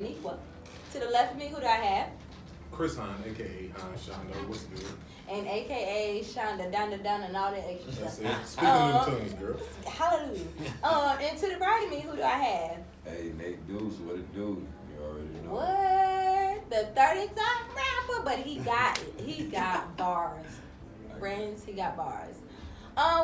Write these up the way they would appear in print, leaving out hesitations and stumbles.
Niqua. To the left of me, who do I have? Chris Hahn, aka Hahn Shondo. What's good? And aka Shonda, down, and all that extra That's stuff. it. Speaking in tongues, girl. Hallelujah. And to the right of me, who do I have? Hey, Nate Deuce, what it do? You already know. What? The 30-time rapper, but he got it. He got bars. Friends, he got bars.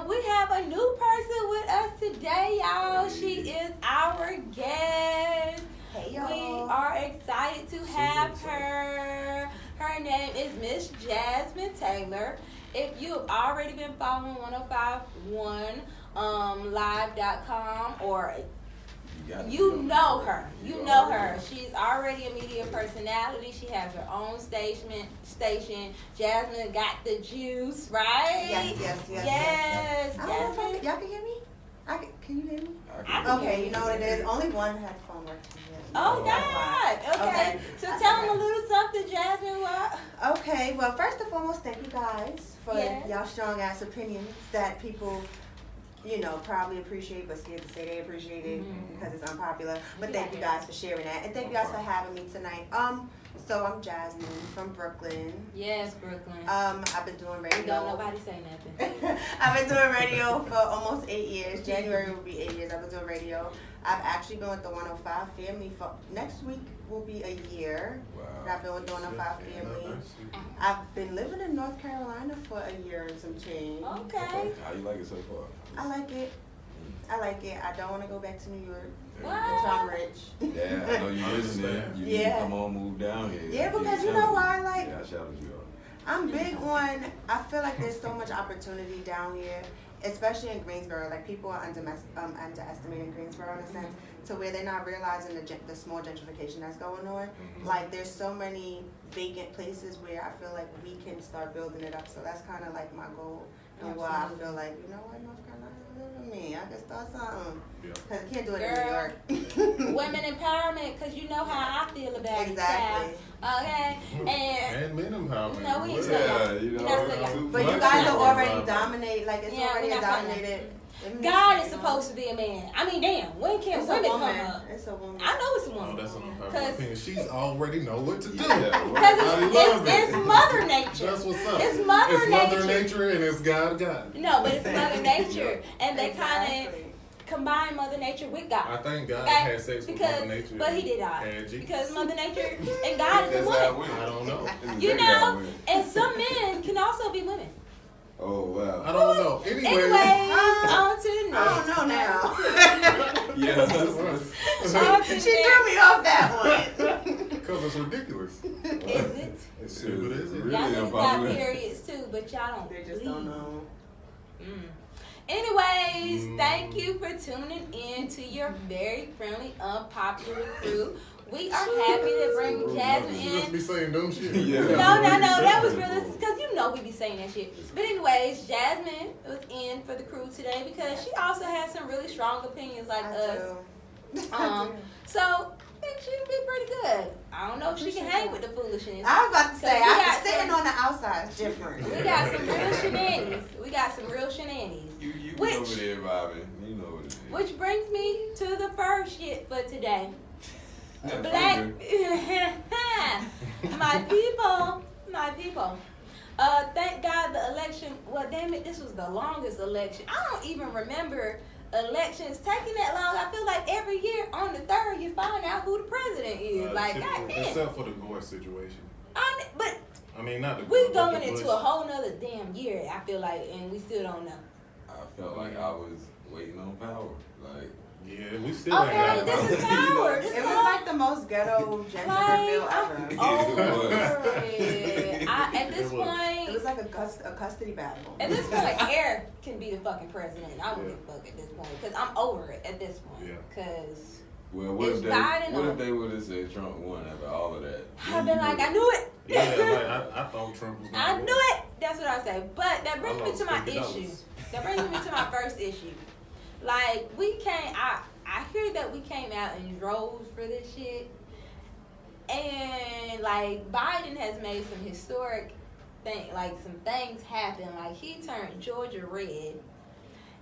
We have a new person with us today, y'all. She is our guest. Hey, y'all. We are excited to have her. Her name is Miss Jasmine Taylor. If you've already been following 1051 live.com or you know her. You know her. She's already a media personality. She has her own station. Jasmine got the juice, right? Yes. I don't know if y'all can hear me? Can you hear me? Okay, you know what it is. Only one headphone works. Oh, God. Okay. So tell them a little something, Jasmine. What? Okay, well, first and foremost, thank you guys for y'all strong-ass opinions that people, probably appreciate, but scared to say they appreciate it because it's unpopular. But thank you guys for sharing that. And thank you guys for having me tonight. So I'm Jasmine from Brooklyn. Yes, Brooklyn. I've been doing radio. Don't nobody say nothing. I've been doing radio for almost 8 years. January will be 8 years. I've been doing radio. I've actually been with the 105 family for next week will be a year. Wow. I've been with the 105 family. I've been living in North Carolina for a year and some change. Okay. How you like it so far? I like it. I don't want to go back to New York. What? Until I'm rich. Yeah, I know you listening. You need to come on, move down here. Yeah, because you know why? Yeah, I challenge you all. I'm big on, I feel like there's so much opportunity down here, especially in Greensboro. Like, people are underestimating Greensboro in a sense, to where they're not realizing the small gentrification that's going on. Like, there's so many vacant places where I feel like we can start building it up. So that's kind of like my goal. And why I feel like, you know what, North Carolina, me. I can start something. Because I can't do it in New York. Women empowerment, because you know how I feel about it. Exactly. Okay? And men empowerment. no, we ain't But you guys are already dominated. Like, it's already dominated. God is supposed to be a man. I mean, damn, when can women come up? It's a woman. I know it's a woman. Oh, that's an unpopular opinion. She's already know what to do. Because it's Mother Nature. That's what's up. It's Mother Nature. Mother Nature and it's God. No, but it's Mother Nature. And they kind of combine Mother Nature with God. I think God had sex with Mother Nature. But he did not. Because Mother Nature and God is a woman. I don't know. You know, and some men can also be women. Oh, wow. I don't know. Anyway, on to the next. I don't know now. Yeah, that's On to She the threw me off that one. because it's ridiculous. Is it? It's really Y'all niggas got unpopular. periods too, but y'all don't. They just bleed. don't know. Anyways, thank you for tuning in to your very friendly, unpopular crew. We are happy to bring Jasmine You must in. be saying dumb shit. Yeah. No, that was realistic because we be saying that shit. But anyways, Jasmine was in for the crew today because she also has some really strong opinions like us. So I think she'd be pretty good. I don't know if she can hang with the foolishness. I was about to say, We got sitting some- on the outside is different. We got some real shenanigans. You Which- over there, Bobby. You know what it is. Which brings me to the first shit for today. That's Black, okay. my people. Thank God the election. Well, damn it, this was the longest election. I don't even remember elections taking that long. I feel like every year on the 3rd you find out who the president is. Like, goddamn. Except for the Gore situation. But I mean, not the we Gore, going but the into Bush. a whole nother damn year. I feel like, and we still don't know. I felt like I was waiting on power. Like, Yeah, we still Okay, ain't got this is power. This It is was like the most ghetto gender reveal ever. over it. At this It point, was like a custody battle. at this point, Air can be the fucking president. I don't give a fuck at this point because I'm over it at this point. Yeah. Because well, what It's if they Biden what or- if they would have said Trump won after all of that? I've been like, I knew it. Yeah, like I thought Trump was gonna I win. knew it. That's what I say. But that brings me to my $50. issue. That brings me to my first issue. Like, I hear that we came out in droves for this shit. And, like, Biden has made some historic some things happen. Like, he turned Georgia red.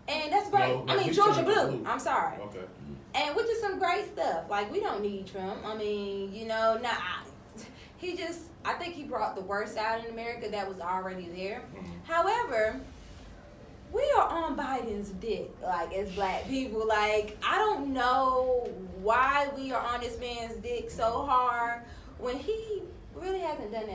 And that's great. No, I mean, he Georgia turned blue. blue. I'm sorry. Okay. and which is some great stuff. Like, we don't need Trump. I mean, you know, I think he brought the worst out in America that was already there. However, we are on Biden's dick, like, as black people. Like, I don't know why we are on this man's dick so hard when he really hasn't done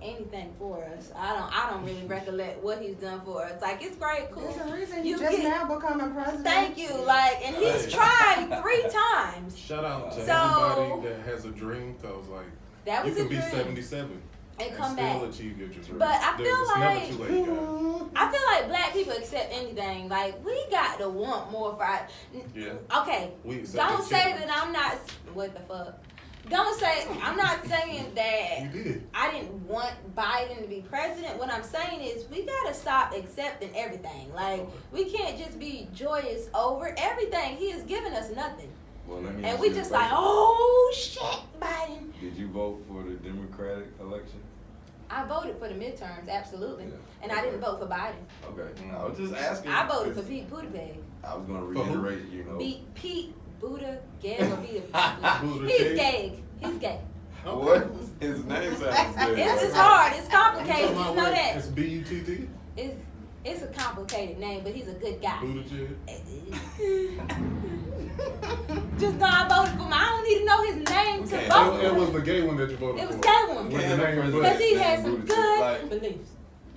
anything for us. I don't really recollect what he's done for us. Like, it's great, cool. There's a reason you just now becoming president. Thank you. Like, and he's tried 3 times. Shout out to So- anybody that has a dream, cause like That was you can a be dream. 77 And come still back. achieve your dreams. But I feel It's like- never too late, guys. I feel like black people accept anything. Like, we got to want more for our... Yeah. Okay, We accept don't the say challenge. that I'm not... What the fuck? Don't say... I'm not saying that You did. I didn't want Biden to be president. What I'm saying is we got to stop accepting everything. Like, we can't just be joyous over everything. He has given us nothing. Well, let me And ask we you a just like, question. oh, shit, Biden. Did you vote for the Democratic election? I voted for the midterms, absolutely. Yeah. And I didn't vote for Biden. Okay. I was just asking. I voted for Pete Buttigieg. I was going to For who? reiterate, you know. Pete Buttigieg or Pete Buttigieg? He's gay. He's gay. What? His name sounds good. It's hard. It's You complicated. talking You about know what? that. It's B-U-T-T? It's a complicated name, but he's a good guy. Buttigieg? Just know I voted for him. I don't need to know his name to Okay. vote It for was him. the gay one that you voted It was for. gay one. What's the Yeah, name of the Because he Name had some Buttigieg, good like- beliefs.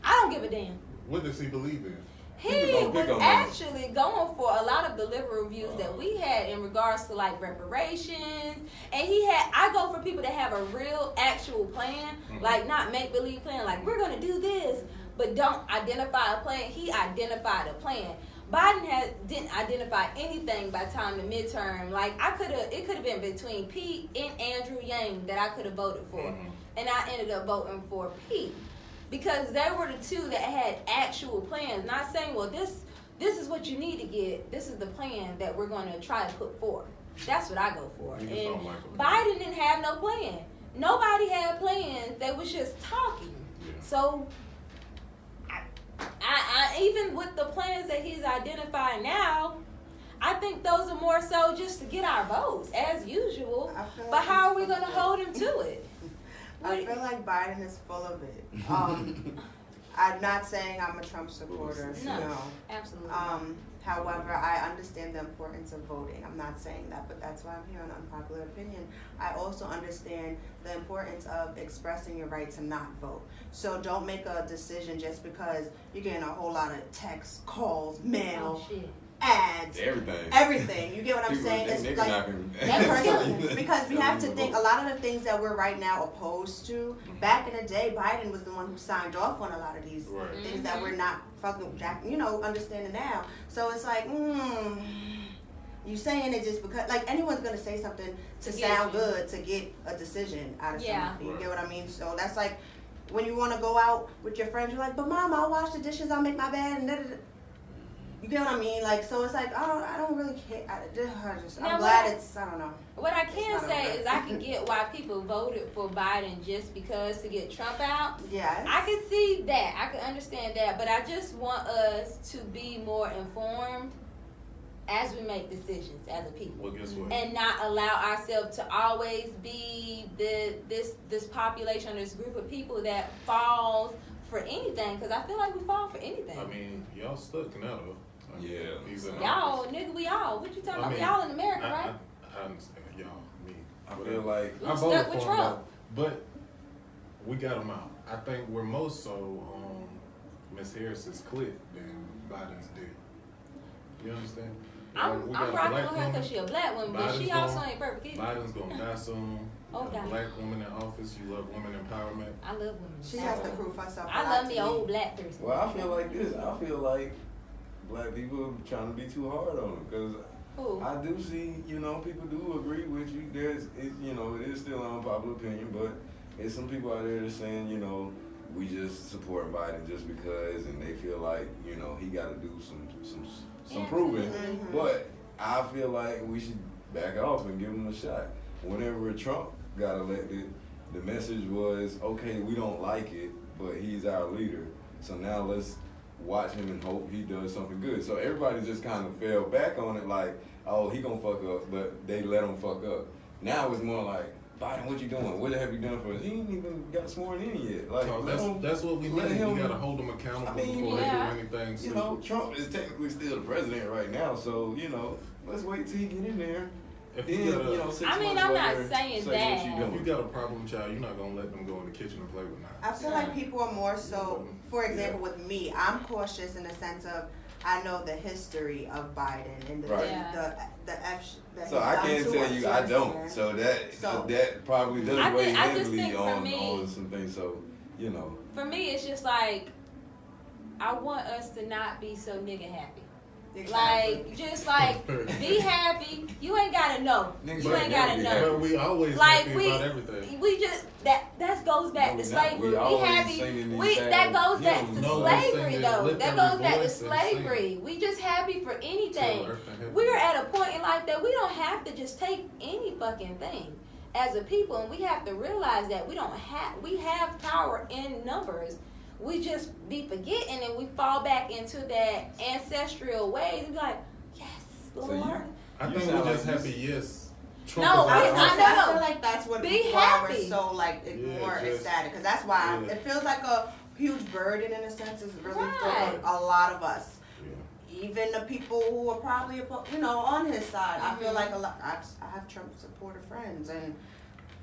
I don't give a damn. What does he believe in? He People was gonna pick on him. actually going for a lot of the liberal views that we had in regards to like reparations, and I go for people that have a real actual plan, like not make believe plan, like we're gonna do this, but don't identify a plan. He identified a plan. Biden didn't identify anything by the time the midterm. Like it could have been between Pete and Andrew Yang that I could have voted for, and I ended up voting for Pete. Because they were the two that had actual plans. Not saying, well, this is what you need to get. This is the plan that we're going to try to put forth. That's what I go for. You just And don't like 'em. Biden didn't have no plan. Nobody had plans. They was just talking. Yeah. So, I even with the plans that he's identifying now, I think those are more so just to get our votes, as usual. I feel But like how are he's we going to full of hold it. him to it? I feel like Biden is full of it. I'm not saying I'm a Trump supporter. No. Absolutely. However, I understand the importance of voting. I'm not saying that, but that's why I'm here on Unpopular Opinion. I also understand the importance of expressing your right to not vote. So don't make a decision just because you're getting a whole lot of texts, calls, mail, Oh, shit. ads, Everything. everything. You get what I'm People saying? think It's niggas like not gonna- That's personally, because we have to think a lot of the things that we're right now opposed to. Back in the day, Biden was the one who signed off on a lot of these Right. things that we're not fucking jack, understanding now. So it's like, you saying it just because, like, anyone's gonna say something to To get sound you. good to get a decision out of Yeah. somebody. You Right. get what I mean? So that's like when you want to go out with your friends, you're like, but mom, I'll wash the dishes, I'll make my bed, and da-da-da. You get what I mean? Like, so it's like, I don't really care. Now, I'm glad what- it's, I don't know. What I It's can not say okay. is I can get why people voted for Biden just because to get Trump out. Yeah. I can see that. I can understand that. But I just want us to be more informed as we make decisions as a people. Well, guess what? And not allow ourselves to always be this population, this group of people that falls for anything. Because I feel like we fall for anything. I mean, y'all stuck now, though. I mean, Yeah. He's in Y'all, office. nigga, we all. What you talking I about? mean, Y'all in America, right? I understand. Y'all, me. I feel like We I stuck voted with for him, Trump. but we got him out. I think we're more so Miss Harris's clip than Biden's did. You understand? I'm We got a rocking black with her because woman. she a black woman, but she Biden's also gonna- ain't perfect either. Biden's gonna die soon. Oh, A God. black woman in office. You love women empowerment. I love women. She has to prove herself. a I lot love to me an old black person. Well, I feel like this. I feel like black people are trying to be too hard on them because Who? I do see, people do agree with you. It is still an unpopular opinion, but there's some people out there that's saying, we just support Biden just because, and they feel like, he got to do some proving. Mhm. But I feel like we should back off and give him a shot. Whenever Trump got elected, the message was, okay, we don't like it, but he's our leader. So now let's watch him and hope he does something good. So everybody just kind of fell back on it like, oh, he gonna fuck up, but they let him fuck up. Now it's more like, Biden, what you doing? What have you done for us? He ain't even got sworn in yet. Like, So that's what we let need. him- We gotta hold them accountable I mean, before yeah. they do anything. You know, Trump is technically still the president right now, so, you know, let's wait till he get in there. If Then, you got a, you know, 6 I mean, months I'm not later, saying say that. what you if you doing. got a problem child, you're not gonna let them go in the kitchen and play with I knives. feel like people are more so, for example, with me, I'm cautious in the sense of I know the history of Biden and the Right. the F that So he's I done can't to tell us, you I don't. understand? So that So- that probably does I weigh think- I just heavily think for on me- some things. So, you know. For me, it's just like I want us to not be so nigga happy. Exactly. Like, just like be happy. You ain't gotta know. Niggas You ain't ain't never gotta be know. happy. But we always Like happy about everything. we just that goes back No, to we not. slavery. We We always happy. singing these We sad that goes back to hymns. No, slavery sing it, though. lift That every goes back to voice and sing. slavery. We just happy for anything. Till earth and heaven. We're at a point in life that we don't have to just take any fucking thing as a people, and we have to realize that we have power in numbers. We just be forgetting, and we fall back into that ancestral ways and be like, yes, So Lord. I You think sound we just like happy. Yes. No, is I our- know. feel like that's what Be people are happy. so like Yeah, more just- ecstatic because that's why yeah. it feels like a huge burden in a sense. Is really Right. for a lot of us. Yeah. Even the people who are probably on his side. I feel Mhm. like a lot. I have Trump supporter friends, and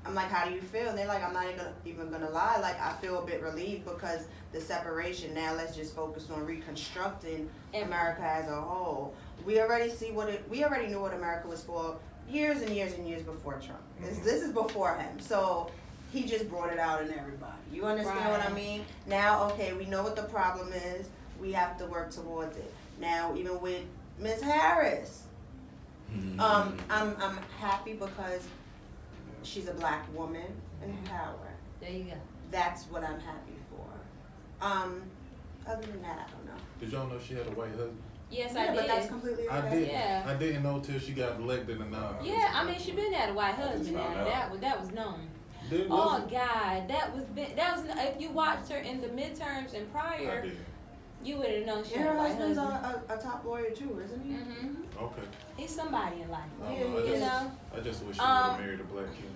I'm like, how do you feel? And they're like, I'm not even gonna lie. Like, I feel a bit relieved because the separation. Now let's just focus on reconstructing America as a whole. We already we already knew what America was for years and years and years before Trump. This is before him. So he just brought it out in everybody. You understand what I Right. mean? Now, okay, we know what the problem is. We have to work towards it. Now, even with Ms. Harris, I'm happy because she's a black woman in power. There you go. That's what I'm happy for. Other than that, I don't know. Did y'all know she had a white husband? Yes, Yeah, I but did. that's completely I okay. did. Yeah. I didn't know till she got elected and now. Yeah, I mean, she been had a white I just husband found now. out. That was known. Did Oh was God, that was if you watched her in the midterms and it? I prior, did. you would have known she And had a her white husband's husband. a top lawyer too, isn't he? Mhm. Okay. He's somebody in life. I don't Yeah, know. he You is. know. I just wish she would Um, have married a black kid.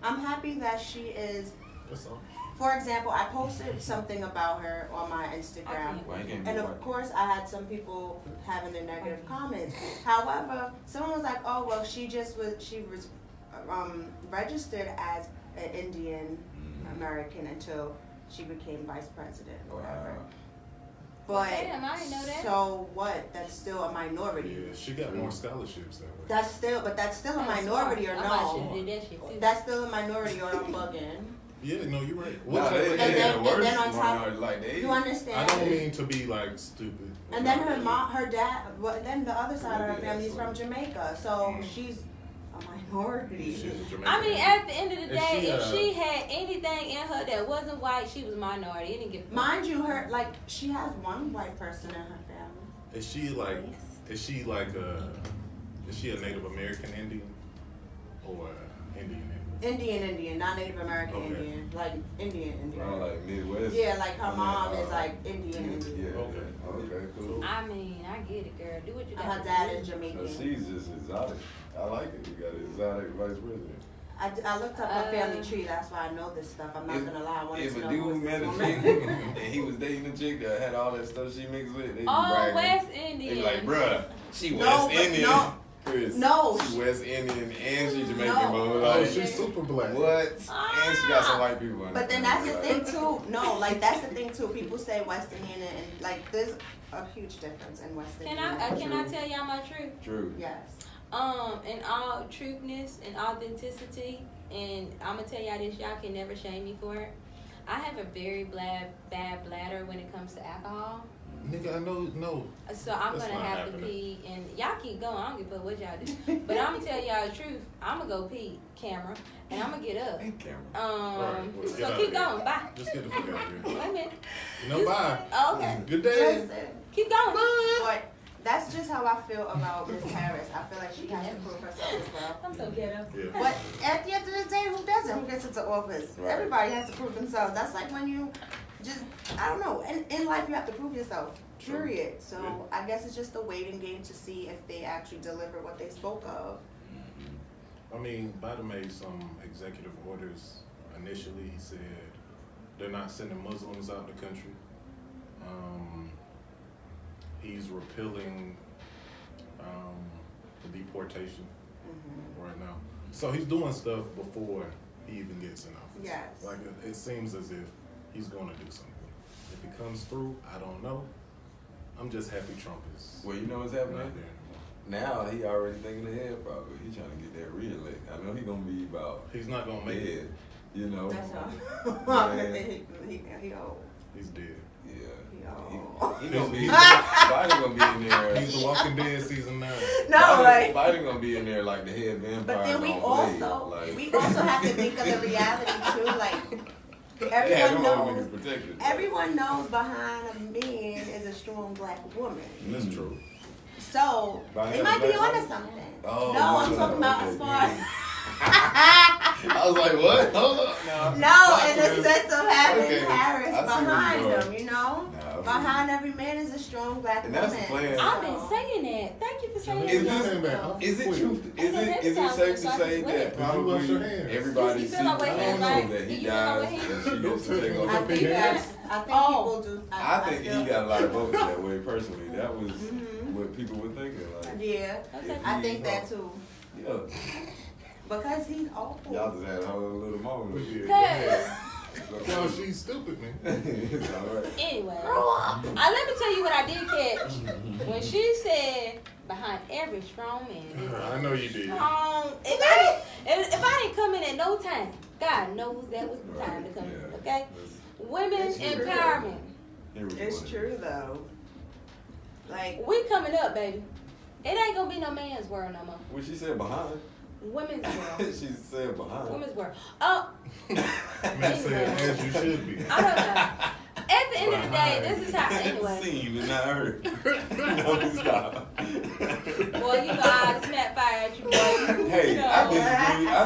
I'm happy that she is. That's all. For example, I posted something about her on my Instagram. Okay. Why you can't be And white? of course, I had some people having their negative comments. However, someone was like, "Oh, well, she was registered as an Indian American until she became vice president or whatever." Wow. But Damn, I didn't know that. so what? That's still a minority. Yeah, she got more scholarships that way. That's still a minority or I might no? should've did that shit too. That's still a minority or I'm bugging. Yeah, no, you're right. Nah, Which they, I- they And had then- the and worst then on top- minority, like they. You I understand? don't mean to be like stupid. And then her dad, well, then the other side of her family is from Jamaica, so she's a minority. She's a Jamaican. I mean, at the end of the Is day, she, if she had anything in her that wasn't white, she was minority. It didn't give a fuck. Mind you, she has one white person in her family. Is she like a Native American Indian or Indian? Indian, not Native American Okay. Indian, like Indian. Oh, like Midwest. Yeah, like her I mean, mom is like Indian. Yeah. Okay. Okay. Cool. I mean, I get it, girl. Do what you And got her to dad do. is So Jamaican. she's just exotic. I like it. We got an exotic vice president. I looked up her family tree, that's why I know this stuff. I'm not gonna lie, I wanted If to a know who was dude met this a woman. chick and he was dating a chick that had all that stuff she mixed with, they be Oh, bragging. West They Indian. be like, bruh, she No, West but Indian. no. Chris, No, she West Indian and she Jamaican, No. bro. Oh, Like, she's super black. what? And she got some white people in But her then that's the family. thing too. No, like that's the thing too. People say West Indian and like there's a huge difference in West Indian. Can I tell y'all my truth? True. Yes. In all truthness and authenticity, and I'm gonna tell y'all this, y'all can never shame me for it. I have a very bad bladder when it comes to alcohol. Nigga, I know. No. So I'm That's gonna not have to happening. pee, and y'all keep going. I don't give a fuck what y'all do. But I'm gonna tell y'all the truth. I'm gonna go pee, camera, and I'm gonna get up. Hey, camera. Alright, well, get So out keep of here. going. Bye. Just get the fuck out of here. Wait a minute. No, bye. Oh, okay. Good day. Listen, Keep going. but that's just how I feel about Miss Harris. I feel like she has to prove herself as well. I'm so ghetto. Yeah. But at the end of the day, who doesn't? Who gets into office? Right. Everybody has to prove themselves. That's like when you just I don't know. And in life, you have to prove yourself. Sure. Period. So Yeah. I guess it's just a waiting game to see if they actually deliver what they spoke of. I mean, Biden made some executive orders initially. He said they're not sending Muslims out the country. He's repealing the deportation right now. So he's doing stuff before he even gets in office. Yes. Like it seems as if he's going to do something. If he comes through, I don't know. I'm just happy Trump is Well, you know what's not happening? there anymore. Now he already thinking ahead. Probably he trying to get that reelect. I know he gonna be about He's not going to make dead. it. You know. That's all. Yeah. he old. He's dead. Yeah. Yo. He gonna be. Biden gonna be in there. He's the Walking Dead season 9. No, Biden, right. Biden gonna be in there like the head vampire. But then we on Blade, also like, we also have to think of the reality too. Like yeah, everyone them old knows, niggas protected. everyone knows behind a man is a strong black woman. That's true. So Behind they a might be black onto woman? something. Oh, No, I'm no, talking about okay. as far as I was like, what? Hold up. no, in the sense of having Okay, Paris I see where behind you're them, going. you know? Nah, Behind every man is a strong black And woman. that's the plan. I've been saying that. Thank you for saying Is that. this- Is it true? Is it safe to say that Can you wash your probably hands? everybody You sees feel like I wet don't hands, know right? that he You feel like dies wet hands? and she gets to take over. I think that's. I think Oh. people do. I think feel- he got a lot of votes that way personally. That was Mhm. what people were thinking. Like, Yeah, Okay. I think that too. yeah, Because he's old. y'all just had a whole little moment with you. No, she's stupid, man. It's all right. Anyway, let me tell you what I did catch when she said behind every strong man. is a I know you did. Strong. If I didn't come in at no time, God knows that was the time to come in. Yeah. Okay, women It's true. empowerment. Here we It's go. true though. Like We coming up, baby. It ain't gonna be no man's world no more. What she said behind? Women's world. She said behind. Women's world. Oh, Man said, as you should be. I don't know. At the end of the day, this is how. Anyway, Seen and not heard. No, stop. boy, you know I smack fire at you, boy. Hey, You know. I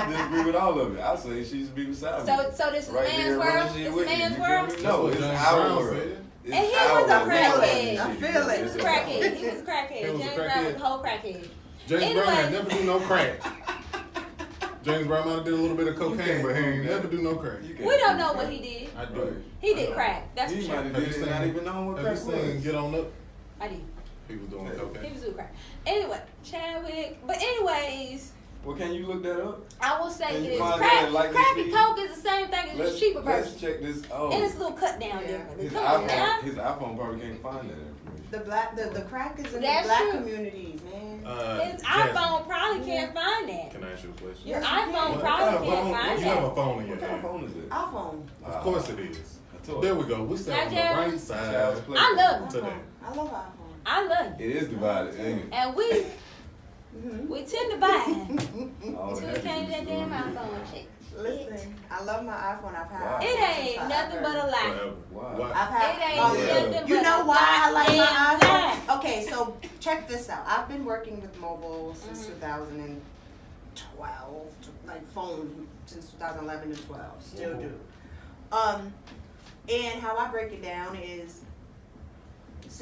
disagree with all of it. I say she should be beside me. So this is right man's there world. running shit This is with you. man's You world. feel me? No, it's James our Brown world. said. It's And he our was a world. crackhead. I feel it. He was a crackhead. He was a crackhead. He was a James Brown crackhead. was a whole crackhead. James Brown ain't Anyway. never do no crack. James Brown might have did a little bit of cocaine, but he ain't never do no crack. You can't We don't do know that. what he did. I Right. do. He did crack. That's for He sure. might have Have did you it and not seen- even known what Have crack you seen was. Get On Up? I did. He was doing Hey. He cocaine. was doing crack. Anyway, Chadwick. But anyways, Well, can you look that up? I will say Can you this: find crack, that like crack this and speed? coke is the same thing as a cheaper let's version, check this. Oh, and it's a little cut down Yeah. differently. his Come on now. iPhone probably can't find that information. the crack is in That's the black true. communities, man. His Jasmine, iPhone probably can't find that. Can I ask you a question? Your Yes, you iPhone can. What probably kind of can't phone? find You have that. a phone in your What kind of hand. phone is it? iPhone. Of course it is. I told There you. we go. We stay Now, on the Jeremy, right side. Child's play. I love Today. iPhone. I love iPhone. I love it. It is divided, ain't it? And we Mm-hmm. tend to buy it. All Until the we change that happy damn people. iPhone check. Listen, I love my iPhone. I've had Wow. it It since ain't nothing but a forever. lie. Forever. Wow. I've It had. ain't Oh, Yeah. nothing You but know a why I like my goddamn lie. iPhone? Okay, so check this out. I've been working with mobile since Mhm. 2012, like phones since 2011 to 12. Still Mhm. do. And how I break it down is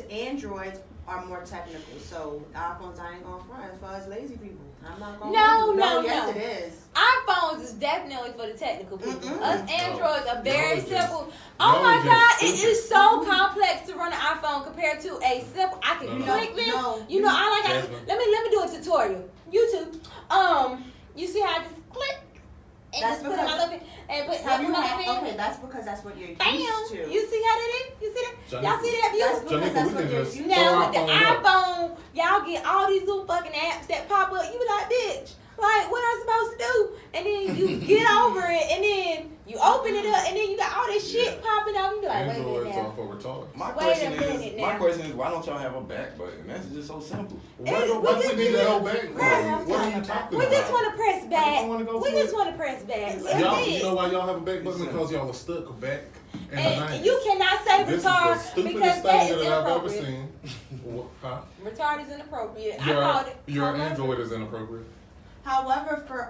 Androids are more technical. So iPhones, I ain't gonna front as far as lazy people. I'm not gonna. No, Yes, no. it is. iPhones is definitely for the technical people. Mm-mm. Us Androids are very Y'all just- simple. Oh y'all my just God, it stupid. is so complex to run an iPhone compared to a simple. I can No, no. click this. No. You know, I like. Jasmine. Let me do a tutorial. YouTube. You see how I just click and That's just put in my because- little and put Have you my had? little Okay, that's because that's what you're Bam! used to. You see how that is? You see that? Janika. Y'all see that view? That's because Janika, that's we what can you're just used throw to. Now our with the phone up. iPhone, y'all get all these little fucking apps that pop up. You be like, bitch, like what I'm supposed to do? And then you get over it, and then you open it up, and then you got all this shit Yeah. popping up. You be like, wait a Androids minute are now. for retards. My Wait question a minute is, my now. question is, why don't y'all have a back button? That's just so simple. Why do we we just need do to go it. back? Right. What are you talking We about? just want to press I back. don't wanna go We to just it. want to press back. That's Y'all, it. you know why y'all have a back button? Because y'all was stuck back in the And 90s. you cannot say This is the retard stupidest because thing that is that I've ever inappropriate. seen. Huh? Retard is inappropriate. I Your, called it. your however- Android is inappropriate. However, for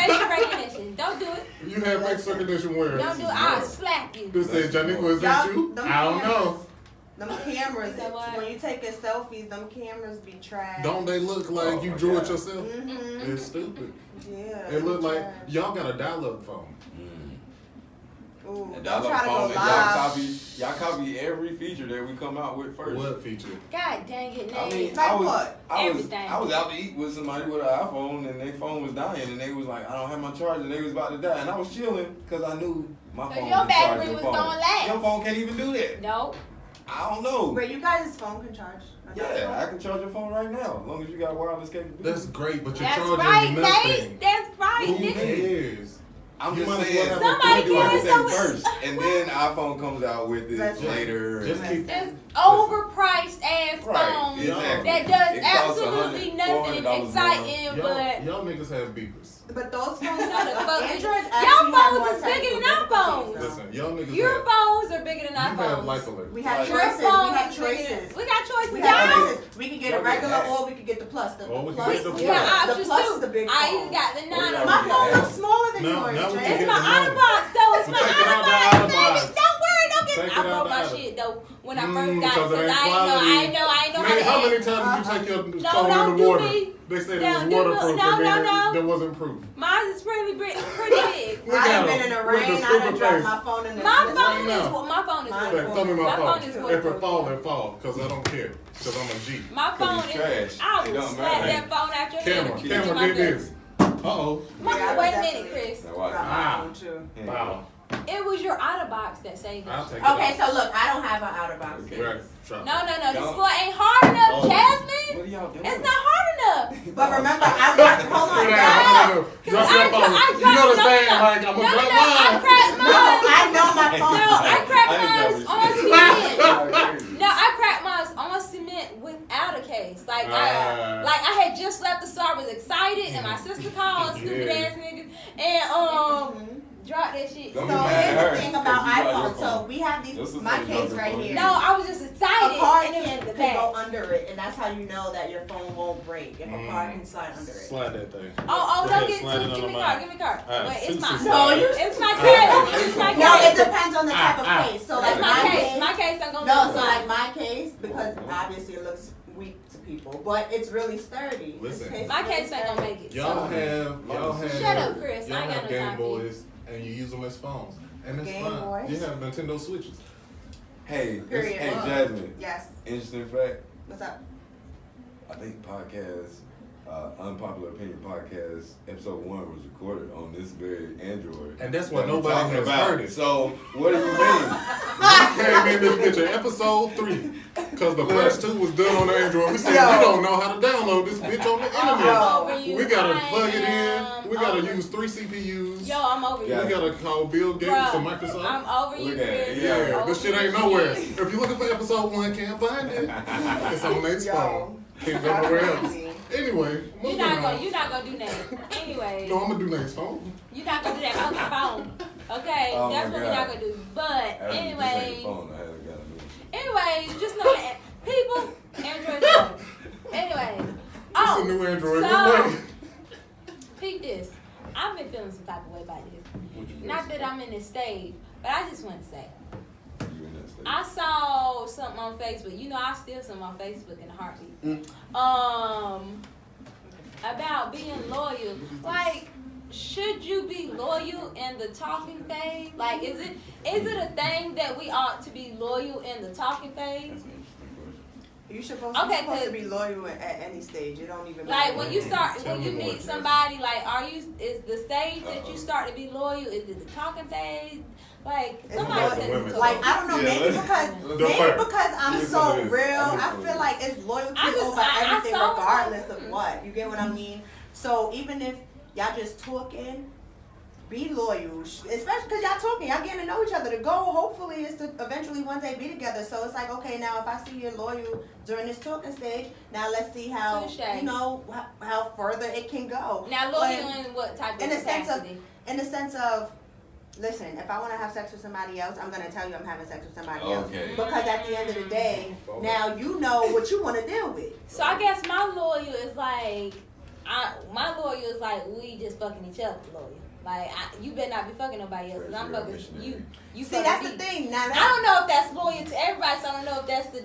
facial recognition. Don't do it. You have facial recognition where? Don't do it. I'll slap you. This said, Janiqua, is that Y'all- you? them I don't know. cameras- Them cameras, You know what? when you taking selfies, them cameras be trash. Don't they look like you my drew it God. yourself? Mm-hmm. It's stupid. Yeah. It look like trash. y'all got a dial-up phone. Ooh, And don't y'all try to go phone, live. y'all copy every feature that we come out with first. What feature? God dang it, I Nate. mean, Like I was, what? Everything. I was out to eat with somebody with an iPhone, and their phone was dying, and they was like, I don't have my charger, and they was about to die, and I was chilling because I knew my Cause phone your can charge battery your was phone. gonna last. Your phone can't even do that. No. I don't know. Wait, you guys' phone can charge? Yeah, I can charge your phone right now, as long as you got wireless capability. That's great, but you're That's charging right, nothing. Nate. That's right, Who Nate. cares? I'm You just might as saying, well have Somebody do cares, everything so- first, and then iPhone comes out with it Listen, later. just keep- It's overpriced ass Right, phone exactly. that does It costs absolutely $100, nothing $400 exciting, Y'all, but y'all niggas have beepers. But those phones, No, the fuck- Androids Your actually have phones more is bigger technical than our difficulties, phones. though. Listen, y'all niggas your have, phones are bigger than you our have phones. life alerts. We have Like- Your choices. We phone have is bigger than- choices. We got choices. We Y'all. have choices. We can get a Y'all get regular hacks. or we can get the plus. The Or we can plus, get the We plus. got the options plus too. is the big I phone. even got the Or 9 y'all on My get phone hacks. looks smaller than No, yours, now we Jay. can It's get my the money. outer box though. It's So my take it out outer the box, outer baby. box. Don't worry, don't get. Take I it out broke the my outer. shit though when I first got it. Cause it Cause ain't I quality. ain't know how Man, how to many act. times did you take your No, phone don't in do the water? me. They said it Don't was do me. waterproof, No, and then no. there wasn't proof. Mine is pretty big. We I got done been 'em in the with rain. I done stupid dropped face. my phone in the My the phone now. is my phone is Mine Like, waterproof. throw me my My phone. phone is If it waterproof. fall, it fall. Cause I don't care. Cause I'm a G. My phone it's is. trash. I It will don't slap matter. that phone out your Camera, hand. camera did this. Uh-oh. My, Yeah, I wait a definitely- minute, Chris. Now watch Dropped it. my Ah. phone too. Wow. It was your outer box that saved I'll us. take it Okay, out. so look, I don't have an outer box. Okay. Right. Drop No, it. no, no. This Don't- boy ain't hard enough, Oh. Jasmine. What are y'all doing? It's not hard enough. But remember, I worked. Hold on, Sit guys. down. Drop I your dro- phone. I You dropped- know the no, saying, no. like, I'm No, gonna no, drop I mine. cracked No, mine. I know my phone. No, I cracked I mine didn't on know cement. No, I cracked mine on cement without a case. Like Ah. I had just left the store. I was excited, and my sister called, stupid Yeah. ass niggas, and dropped that shit. Don't So be mad at here's her the thing about because you got your iPhone. So phone. we have This these. is My like case your right phone. here. No, I was just A excited, card and it was in the can go back. under it, and that's how you know that your phone won't break if a card can slide under it. Slide that thing. Oh, Go don't ahead, get slide it give on me the card, mic. give me card. All right, Wait, it's shoot mine. some No, slide. you- It's my case. It's my No, it case. depends on the type of case. So like It's my case. case. My case don't go. No, so like my case, because obviously it looks weak to people, but it's really sturdy. This Listen. My is really case ain't gonna sturdy. make it. Y'all so. have Shut up, Chris. Y'all I ain't got have no Game time for you. Boys and you use them as phones. And it's Game fine. Boys? You have Nintendo Switches. Hey, Period. hey, Jasmine. Yes. Interesting fact. What's up? I think Unpopular Opinion podcast, episode 1 was recorded on this very Android. And that's what that we're nobody talking has about. heard it. So, what do you mean? We came in this bitch at episode 3. Cause the first 2 was done on the Android. We said Yo. we don't know how to download this bitch on the internet. Oh, over you. We gotta I plug it am in. We gotta over- use 3 CPUs. Yo, I'm over Yeah. you. We gotta call Bill Gates Bruh, and Microsoft. I'm over you, Look at it. Chris. Yeah, I'm this over shit ain't you. nowhere. If you're looking for episode 1, can't find it. It's on Nate's Yo. phone. Can't go nowhere else. Crazy. Anyway, You're moving not on. gonna do that. Anyway, No, I'm gonna do Nate's phone. you're not gonna do that on the phone. Okay, Oh that's my what we're God. not gonna do. But This ain't anyway, the phone. I haven't got a new. anyways, just know that people, Android phone. Anyway, It's a new Android. so Wait. peep this. I've been feeling some type of way about this. What you Not that I'm in this stage, but I just want to say. You in that state? I saw something on Facebook. You know, I steal something on Facebook in a heartbeat. About being loyal. Like, should you be loyal in the talking phase? Like, is it a thing that we ought to be loyal in the talking phase? That's an interesting question. You're supposed Okay, to be loyal at any stage. It don't even Like matter. when you start, Tell when you me more, meet Jess. somebody, like, is the stage that you Uh-oh. start to be loyal? Is it the talking phase? Like, It's somebody like said the it women. to Like me. I don't know, Yeah, maybe let's- because let's go first. I'm Yes, so it is. real. I'm I just feel like it's loyalty I just- over I everything, saw regardless something. of what. You get what I mean? So even if y'all just talking, be loyal, especially because y'all talking, y'all getting to know each other. The goal, hopefully, is to eventually one day be together. So it's like, okay, now if I see you're loyal during this talking stage, now let's see how Touche. you know how further it can go. Now, But- loyal in what type of in the sense of capacity? in the sense of, listen, if I want to have sex with somebody else, I'm gonna tell you I'm having sex with somebody else. Okay. Because at the end of the day, now you know what you want to deal with. So I guess my loyal is like, my loyal is like we just fucking each other loyal. Like, you better not be fucking nobody else, 'cause I'm fucking you. You See, fucking that's me. the thing. Now, I don't know if that's loyal to everybody, so I don't know if that's the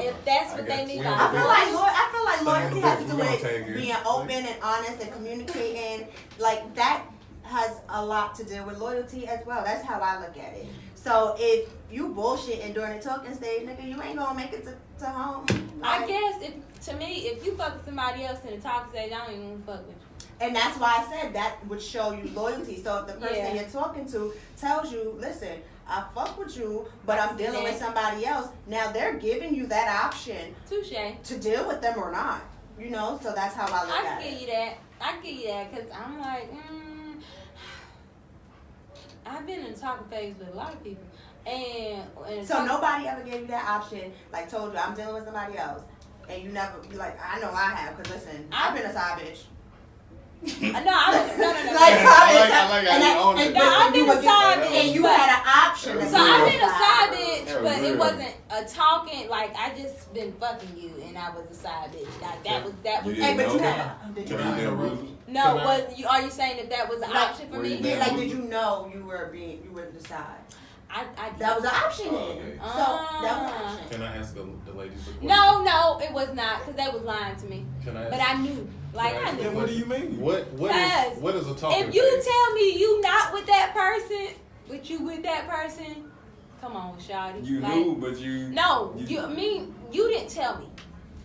if that's what they mean by I feel like loyalty has to do We're gonna take with it. being open and honest and communicating. Like that has a lot to do with loyalty as well. That's how I look at it. So if you bullshitting during the talking stage, nigga, you ain't gonna make it to home. I Like, guess if you fuck with somebody else in the talking stage, I don't even want to fuck with you. and that's why I said that would show you loyalty. So if the person Yeah. you're talking to tells you, listen, I fuck with you, but I'm dealing with somebody else, now they're giving you that option Touche. to deal with them or not. You know, so that's how I look I at can it. give you that. I can give you that because I'm like, I've been in the talking phase with a lot of people, and So nobody ever gave you that option, like told you I'm dealing with somebody else, and you never be like, I know I have, cause listen, I've been a side bitch. No, I no. I've been a side bitch, and you but- had an option. to So be I've been a side side bitch. bitch, Yeah, but it real. wasn't a talking. Like I just been fucking you, and I was a side bitch. Like that was. You Hey, but you know had. Did you Can I know? interrupt? No, Can I- was you? Are you saying that that was an Like, option for were me? you Yeah, there? like did you know you were the side? I did. That was an option. Oh, then. okay. So that was an option. Can I ask the ladies a question? No, it was not because they was lying to me. Can I ask? But I knew, like I Can I ask knew. Then what do you mean? Yes. What is a talking If you phase? tell me you not with that person, but you with that person, come on, shawty. You like, knew, but you. No, you didn't tell me.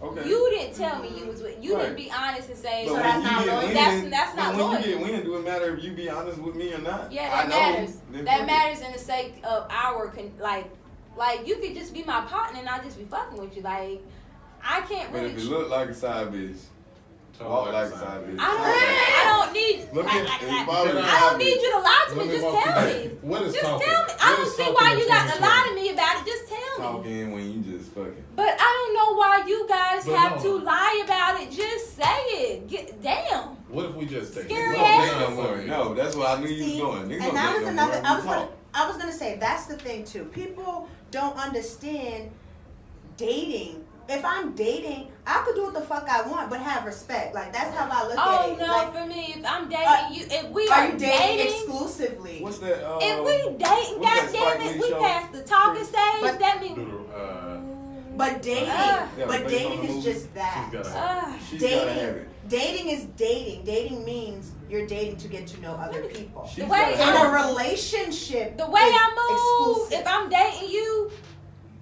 Okay. You didn't tell me you was with. You didn't Right. be honest and say. But So when that's you not get loyal? wind, That's not when loyal. you get wind, do it matter if you be honest with me or not? Yeah, I that know, matters. then That fuck it. matters in the sake of our like you could just be my partner and I just be fucking with you. Like I can't But really. if you look like a side bitch, walk like a side bitch. I don't need. Let me- I don't need you to lie to Let me. me Just walk tell you me. back. What is Just talking? tell me. I What don't is see talking why in you got to 2020? lie to me about it. Just tell me. Talking when you just fucking. But I don't know why you guys But have no. to lie about it. Just say it. Damn. What if we just take Scary it? ass. Don't worry. No, that's what I knew you was See, going. Niggas and that was gonna another. let them talk. I was gonna say that's the thing too. People don't understand dating. If I'm dating, I could do what the fuck I want, but have respect. Like that's how I look at Oh it. no, Like, for me, if I'm dating you, if we are are you dating dating, exclusively? What's that? if we dating, what's that goddamn Spike it, Lee we show? past the talking stage. But- That means. But dating, Yeah, but based on dating the is movie. just that. She's gotta She's gotta have Dating, it. dating is dating. Dating means you're dating to get to know other Let me- people. She's The way gotta In have a it. relationship, The way is I move, exclusive. if I'm dating you,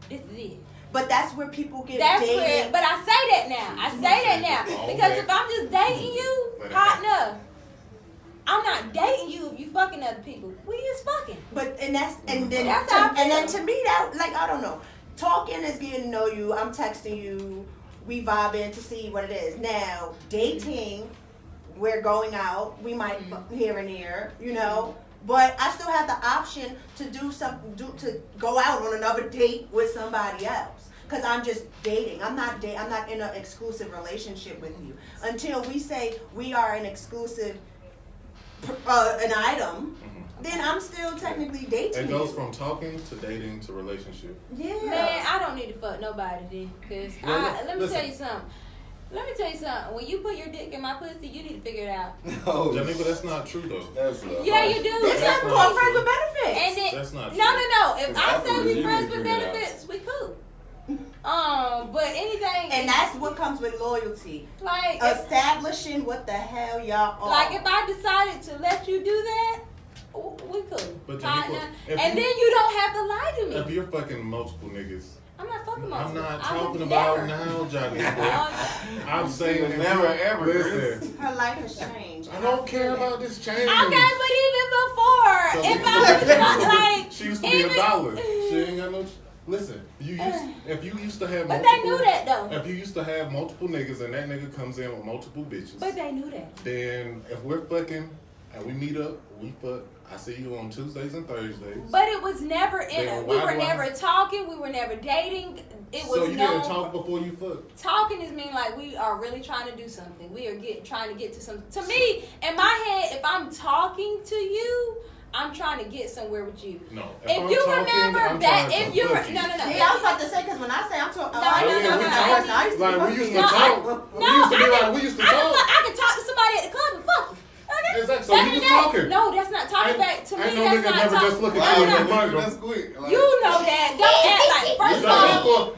this is it. But that's where people get That's dated. where, but I say that now. I say that now. Because if I'm just dating you, hot enough, I'm not dating you if you fucking other people. We just fucking. But and that's and then That's how I and then feel. to me that like I don't know. Talking is getting to know you. I'm texting you. We vibing to see what it is. Now dating, we're going out. We might fuck here and there, you know. But I still have the option to to go out on another date with somebody else. Cause I'm just dating. I'm not in an exclusive relationship with you until we say we are an exclusive an item. Then I'm still technically dating. It goes you. from talking to dating to relationship. Yeah. Man, I don't need to fuck nobody then. Cause Well, let me listen. tell you something. Let me tell you something. When you put your dick in my pussy, you need to figure it out. Oh, Janiqua, that's not true though. that's Yeah, you do. There's That's something not called friends true. with benefits. And then That's not no. If Because I say afterwards we you friends need to with figure it out. benefits, we cool. But anything, And that's what comes with loyalty. like Establishing what the hell y'all are. like if I decided to let you do that, we could. But Partner. Janiqua, if And you- then you don't have to lie to If me. you're fucking multiple niggas, I'm not fucking I'm multiple. not I would talking about never. now, Johnny. Oh, I'm saying if Never, you- ever, Listen, her life has changed. I don't care about this change. okay, but even before, So if we- I was like, She used to be even- $1. She ain't got no. Listen, if you used to have But multiple, they knew that though. If you used to have multiple niggas and that nigga comes in with multiple bitches, But they knew that. then if we're fucking and we meet up, we fuck. I see you on Tuesdays and Thursdays. But it was never in Then a, why we were do I- never talking, we were never dating. It was So you no didn't talk before you fucked. talking is mean like we are really trying to do something. We are trying to get to some. To me, in my head, if I'm talking to you, I'm trying to get somewhere with you. No. If I'm you talking, remember I'm that, trying to if you fuck you. no. Yeah, I was about to say because when I say I'm talking, No, I no, used to no, be no, that no. person. I used to Like be we used to fucking- talk. No, We used to be I like can- we used to I can, talk. I can talk to somebody at the club and fuck you. Okay? Exactly. So Better you was that. talking. No, that's not talking back to me. Ain't no That's nigga not never talking. just look No, at you no, and no. like, That's quick. Like, You know that. Don't act like. First of all,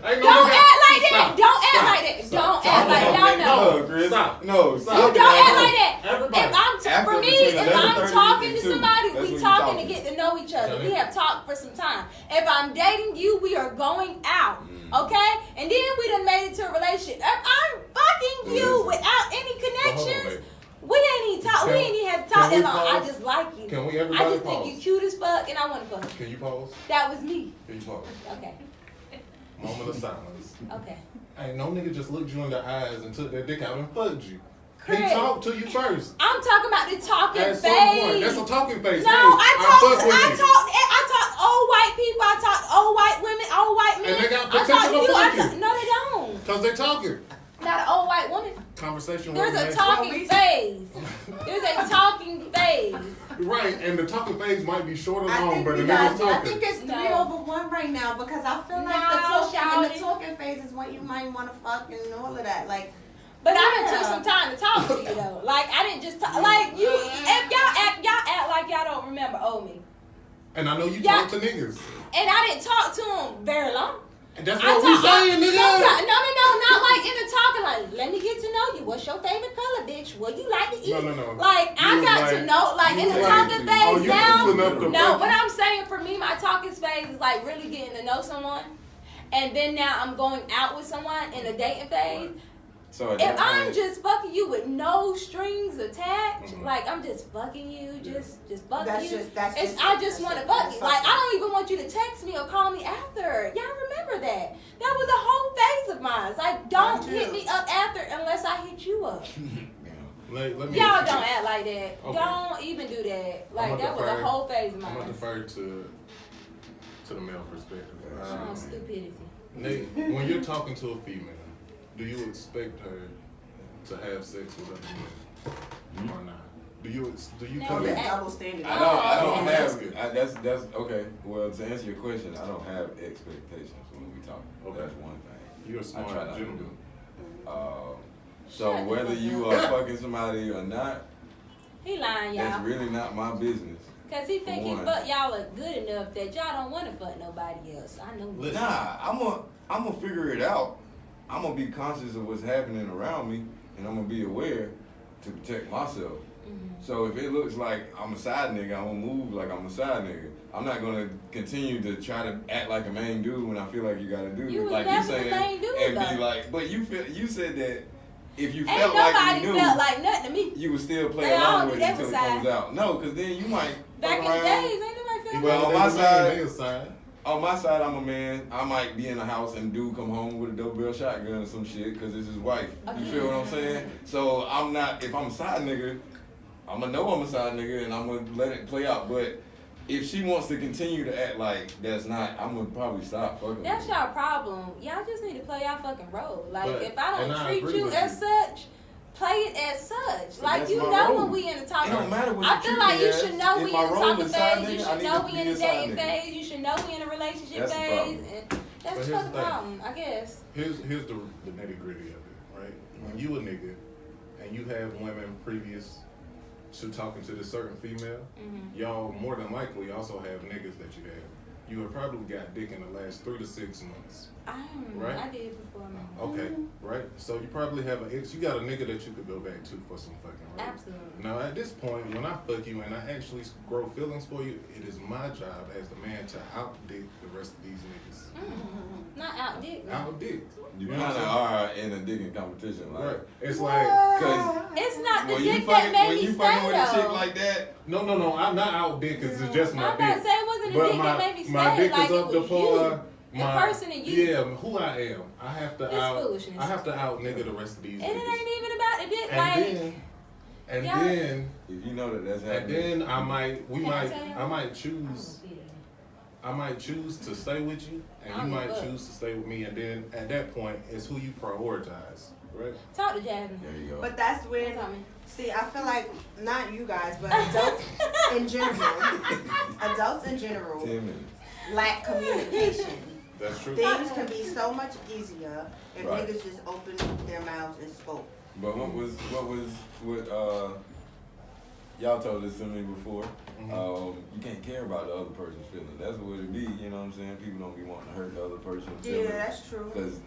ain't no don't nigga- act like that. Stop. Don't act Stop. like that. Stop. Don't Stop. act like No, y'all know. No, Chris. Stop. No, Stop. You don't act like that. Everybody. If I'm After for me, between if I'm 11:30 talking to and 2, somebody, that's we when you talking talking. to get to know each other. Okay. We have talked for some time. If I'm dating you, we are going out. Okay? And then we done made it to a relationship. If I'm fucking you Listen. without any But hold on, connections, baby. we ain't even talk. We Can- ain't even have to can talk we that long. I pause? just like you. Can we I everybody just think pause? you cute as fuck, and I want to fuck. Can you pause? That was me. Can you pause? Okay. Moment of silence. Okay. Ain't no nigga just looked you in the eyes and took their dick out and fucked you. He Chris. talked to you first. I'm talking about the talking At phase. some point, that's a talking phase. No, Hey, I fuck talked with you. old white people. I talked old white women, old white men. And they got I talked potential to to you. fuck you. No, they don't. Cause they talking. Not an old white woman. Conversation. There's right a next- talking phase. There's a talking phase. Right, and the talking phase might be short or I long, think but the we nigga's got. I talking. think it's 3 No. over 1 right now because I feel like No, the talking and shawty. the talking phase is when you might want to fuck and all of that. Like, But I done Yeah. took some time to talk to you though. Like I didn't just talk. Like you, if y'all act like y'all don't remember old me. And I know you Yeah. talk to niggas. And I didn't talk to him very long. And that's I what we talk- saying, nigga. No, not like in the talking. Like, let me get to know you. What's your favorite color, bitch? What you like to eat? No. Like, I You got was to like- know. Like you in the was talking like- oh, phase you now. close enough to No, fuck what you. I'm saying for me, my talking phase is like really getting to know someone, and then now I'm going out with someone in the dating phase. So at If that I'm point- just fucking you with no strings attached, Mhm. like I'm just fucking you, just fucking That's you. just- that's it's, just- I just that's want to it. fuck That's you. Like fucking. I don't even want you to text me or call me after. Y'all remember that? That was a whole phase of mine. Like don't Mine hit too. me up after unless I hit you up. Let me Y'all ask you don't this. act like that. Okay. Don't even do that. Like I'ma that was a defer- whole phase of I'm gonna mine. defer to the male perspective. Oh, stupidity. Nate, when you're talking to a female, do you expect her to have sex with other men or not? Do you No, come but in? that's double standard. I don't Oh, have. that's That's okay. Well, to answer your question, I don't have expectations when we talk. Okay. That's one thing. You're a I smart try not to gentleman. do. So Shut the whether fuck you up. are fucking somebody or not, He lying, that's y'all. really not my business. Cause he think he One. fuck y'all are good enough that y'all don't want to fuck nobody else. I know. Listen. Nah, I'm gonna figure it out. I'm gonna be conscious of what's happening around me, and I'm gonna be aware to protect myself. Mhm. So if it looks like I'm a side nigga, I'm gonna move like I'm a side nigga. I'm not gonna continue to try to act like a main dude when I feel like you gotta do You was like never you the saying, main dude, and be though. like. But you said that if you Ain't felt like nobody you knew, felt like nothing to me. you would still play They all along do with it that until it side. comes out. No, because then you might Back fuck in the around. days, ain't nobody felt Well, like on They my the side- male side. On my side, I'm a man. I might be in the house and dude come home with a double barrel shotgun or some shit because it's his wife. You feel what I'm saying? So I'm not. If I'm a side nigga, I'm gonna know I'm a side nigga and I'm gonna let it play out. But if she wants to continue to act like that's not, I'm gonna probably stop fucking. That's with her. y'all problem. Y'all just need to play y'all fucking role. Like But- if I and don't I treat agree you with as you. such, play it as such. But Like that's you my know role. when we in the talking. It don't matter what I you feel treat like me you as. should know If we my in the role talking is side phase. You nigga, I should need know to we be in a the side dating nigga. phase. You should know we in a relationship That's the phase. problem. And But that's here's the the thing. problem, I guess. Here's the nitty gritty of it, right? When you a nigga and you have women previous to talking to this certain female, Mhm. y'all more than likely also have niggas that you have. You have probably got dick in the last 3 to 6 months. Right. I did before, man. Okay, right? So you probably have an ex. You got a nigga that you could go back to for some fucking, right? Absolutely. Now at this point, when I fuck you and I actually grow feelings for you, it is my job as the man to outdick the rest of these niggas. Not out dick. Outdick. You know kind what of I'm are in a digging competition, like. Right. It's like, Cause It's not the when you dick that fucking made when me you stay fucking with a chick though. like that, no, I'm not outdick because it's just I'm my about to dick. say it wasn't the But dick that made me stay. my dick Like is it up was to you. par. The person in you. Yeah, who I am. I have to It's out. foolishness. I have to out nigga the rest of these And it niggas. ain't even about the dick. And Like then, Yeah. if you know that that's and happening, then I might, Can I tell you? I might choose. I might choose to stay with you, and I you don't might give a fuck. choose to stay with me. And then at that point, it's who you prioritize, right? Talk to Jasmine. there you go. But that's where, Tell me. see, I feel like, not you guys, but adults in general, 10 minutes. lack communication. That's true. Things can be so much easier if Right. niggas just opened their mouths and spoke. But what y'all told this to me before. You can't care about the other person's feelings. That's what it be. You know what I'm saying? People don't be wanting to hurt the other person's feelings. Yeah, that's true. Because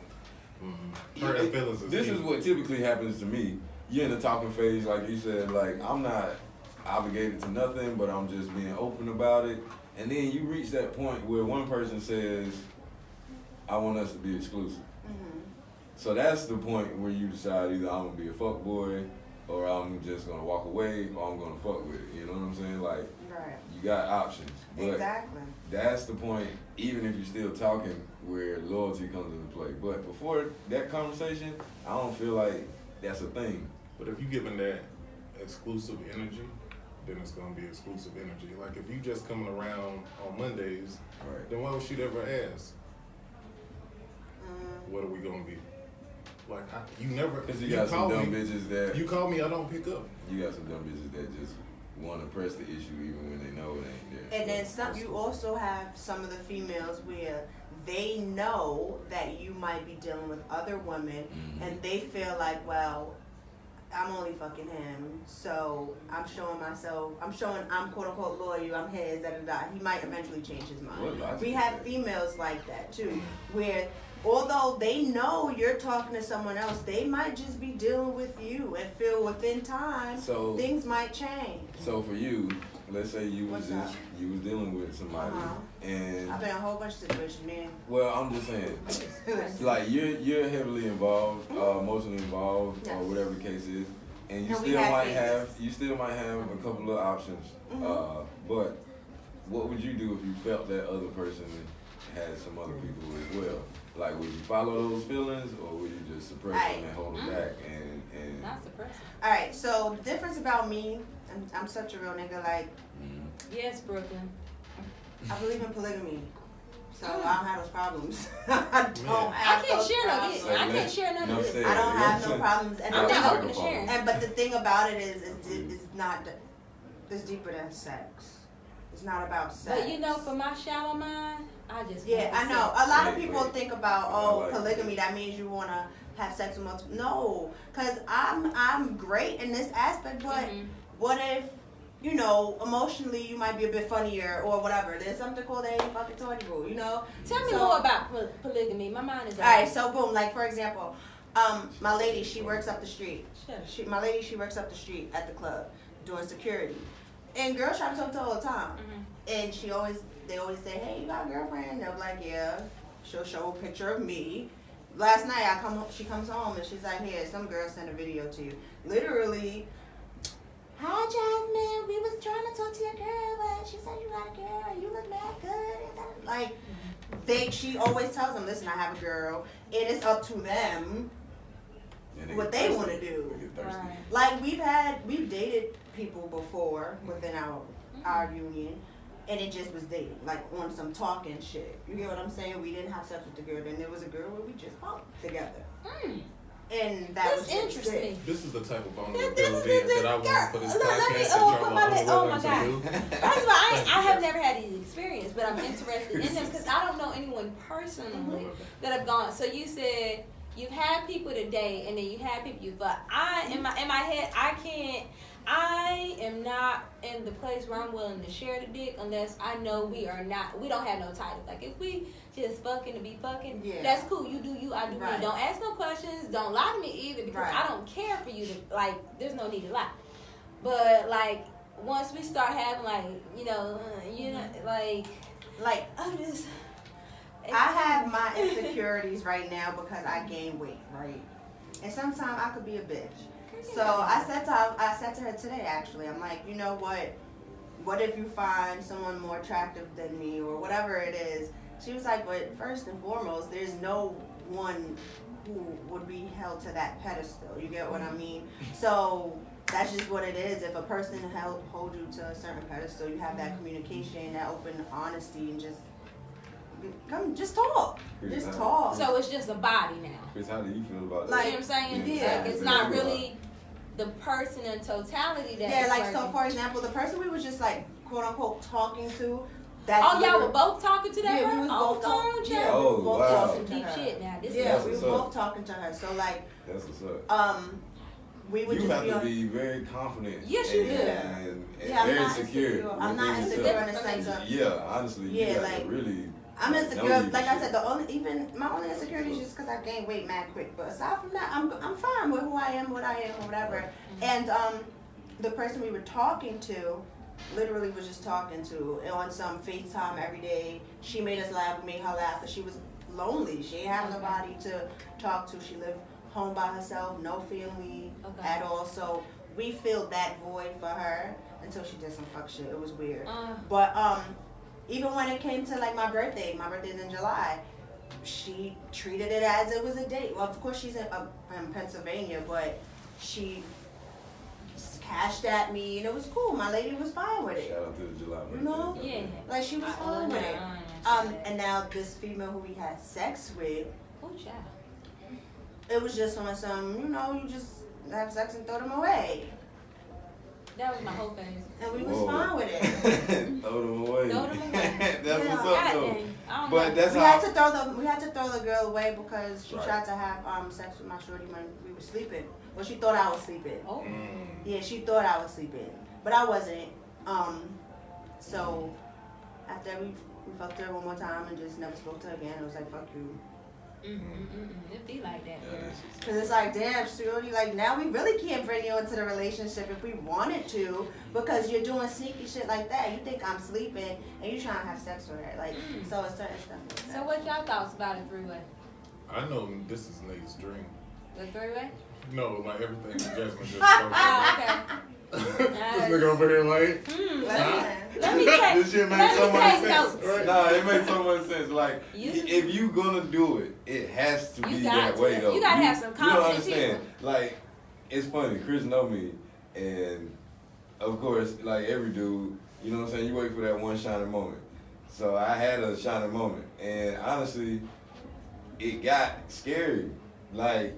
hurting feelings this is what typically happens to me. You're in the talking phase, like you said. Like, I'm not obligated to nothing, but I'm just being open about it. And then you reach that point where one person says, "I want us to be exclusive." So that's the point where you decide either I'm gonna be a fuck boy, or I'm just gonna walk away, or I'm gonna fuck with it. You know what I'm saying? Like, Right. you got options. But Exactly. that's the point, even if you're still talking, where loyalty comes into play. But before that conversation, I don't feel like that's a thing. But if you're giving that exclusive energy, then it's gonna be exclusive energy. Like if you just coming around on Mondays, Right. then why would she ever ask? What are we gonna be? Like you never. Because you got some dumb bitches that You call me, I don't pick up. you got some dumb bitches that just want to press the issue even when they know it ain't there. And then some. You also have some of the females where they know that you might be dealing with other women, and they feel like, well, I'm only fucking him, so I'm showing I'm quote unquote loyal, I'm his, da da da. He might eventually change his mind. We have females like that too, where although they know you're talking to someone else, they might just be dealing with you and feel within time things might change. So for you, let's say you was What's you was dealing with somebody, and I've been in a whole bunch of situations, man. well, I'm just saying, like you're heavily involved, emotionally involved, Yes. or whatever the case is, and And we have you still might have a couple of options. But what would you do if you felt that other person had some other people as well? Like, would you follow those feelings, or would you just suppress them and hold them back and Not suppressing. All right, so the difference about me, I'm such a real nigga. Like, Yes, Brooklyn. I believe in polygamy, so I don't have those problems. I don't I have can't those share no problems. dick. I can't share none of this. I don't have no problems, and I'm the not thing- open to sharing. but the thing about it is it's not. It's deeper than sex. It's not about sex. But you know, for my shallow mind, I just Yeah, want I to know. say- A lot of people think about like polygamy. That means you want to have sex with multiple. No, because I'm great in this aspect. But what if emotionally you might be a bit funnier or whatever? There's something called a fucking Tory rule. Tell me more about polygamy. My mind is All right. So boom. Like for example, my lady, she works up the street. She works up the street at the club doing security, and girls try to talk to her all the time. And they always say, "Hey, you got a girlfriend?" They're like, "Yeah." She'll show a picture of me. Last night she comes home and she's like, "Here, some girl sent a video to you." Literally, "Hi Jasmine, we was trying to talk to your girl, but she said you got a girl and you look mad good." Like she always tells them, "Listen, I have a girl. It is up to them what they want to do." Right. Like we've dated people before within our union, and it just was dating, like on some talking shit. You get what I'm saying? We didn't have sex with the girl. Then there was a girl where we just fucked together, and that was This interests me. This is the type of This vulnerability that I want for this podcast. Oh my to God. do. First of all, I have never had these experiences, but I'm interested in them because I don't know anyone personally that have gone. So you said you've had people today, and then you had people you fuck. In my head, I am not in the place where I'm willing to share the dick unless I know we don't have no title. Like if we just fucking to be fucking, that's cool. You do you, I do me. Don't ask no questions. Don't lie to me either because I don't care for you to there's no need to lie. But like once we start having I'm just. I have my insecurities right now because I gain weight, right? And sometimes I could be a bitch. So I said to her today, actually, I'm like, you know what? What if you find someone more attractive than me or whatever it is? She was like, but first and foremost, there's no one who would be held to that pedestal. You get what I mean? So that's just what it is. If a person hold you to a certain pedestal, you have that communication, that open honesty, and just talk. Chris, Just talk. So it's just a body now. Chris, how do you feel about that? Like, you know what I'm saying? Yeah. Like, it's not really the person in totality that so for example, the person we was just like quote unquote talking to. Y'all were both talking to that Yeah, person? we was both talking. Yeah, Oh, we were both wow. talking deep shit now. Yeah, we were both talking to her. So like, That's what's up. we would You just have be to on. be very confident. Yes, you do. And Yeah, I'm very not secure. insecure. I'm not within insecure in yourself. the sense of. Yeah, honestly, Yeah, you have like, to really. I'm know insecure. your Like I shit. said, my only insecurity is just because I gained weight mad quick. But aside from that, I'm fine with who I am, what I am, or whatever. And the person we were talking to, literally was just talking to on some FaceTime every day. She made us laugh, we made her laugh, because she was lonely. She didn't have nobody to talk to. She lived home by herself, no family at all. So we filled that void for her until she did some fuck shit. It was weird. But even when it came to like my birthday's in July, she treated it as it was a date. Well, of course she's in Pennsylvania, but she cashed at me and it was cool. My lady was fine with it. Shout out to the July birthday. You know? Yeah. Like she was fine with it. And now this female who we had sex with, Oh, child. it was just on some, you just have sex and throw them away. That was my whole face. And we was Whoa. fine with it. Throw them away. Throw them away. That's Yeah. what's God up though. dang. I don't But know. that's We how. had to throw the girl away because she Right. tried to have sex with my shorty when we were sleeping. Well, she thought I was sleeping. Oh. Yeah, she thought I was sleeping, but I wasn't. So after we fucked her one more time and just never spoke to her again, it was like, fuck you. It be like that. Yeah, that's just- Cause it's like, damn, shorty, like now we really can't bring you into the relationship if we wanted to, because you're doing sneaky shit like that. You think I'm sleeping and you trying to have sex with her, like so it's certain stuff. Like So that. what y'all thoughts about a three-way? I know this is Nate's dream. The three-way? No, like everything Jasmine just spoke Oh, about. okay. This nigga over here like, Let me take, This shit let makes me so much take sense. notes. Right. Nah, it makes so much sense. Like, You- if you gonna do it, it has to You be got that to. way though. You gotta have some You don't confident understand. Like, it's funny. Chris know me, and of course, like every dude, you know what I'm saying. You wait for that one shining moment. So I had a shining moment, and honestly, it got scary. Like,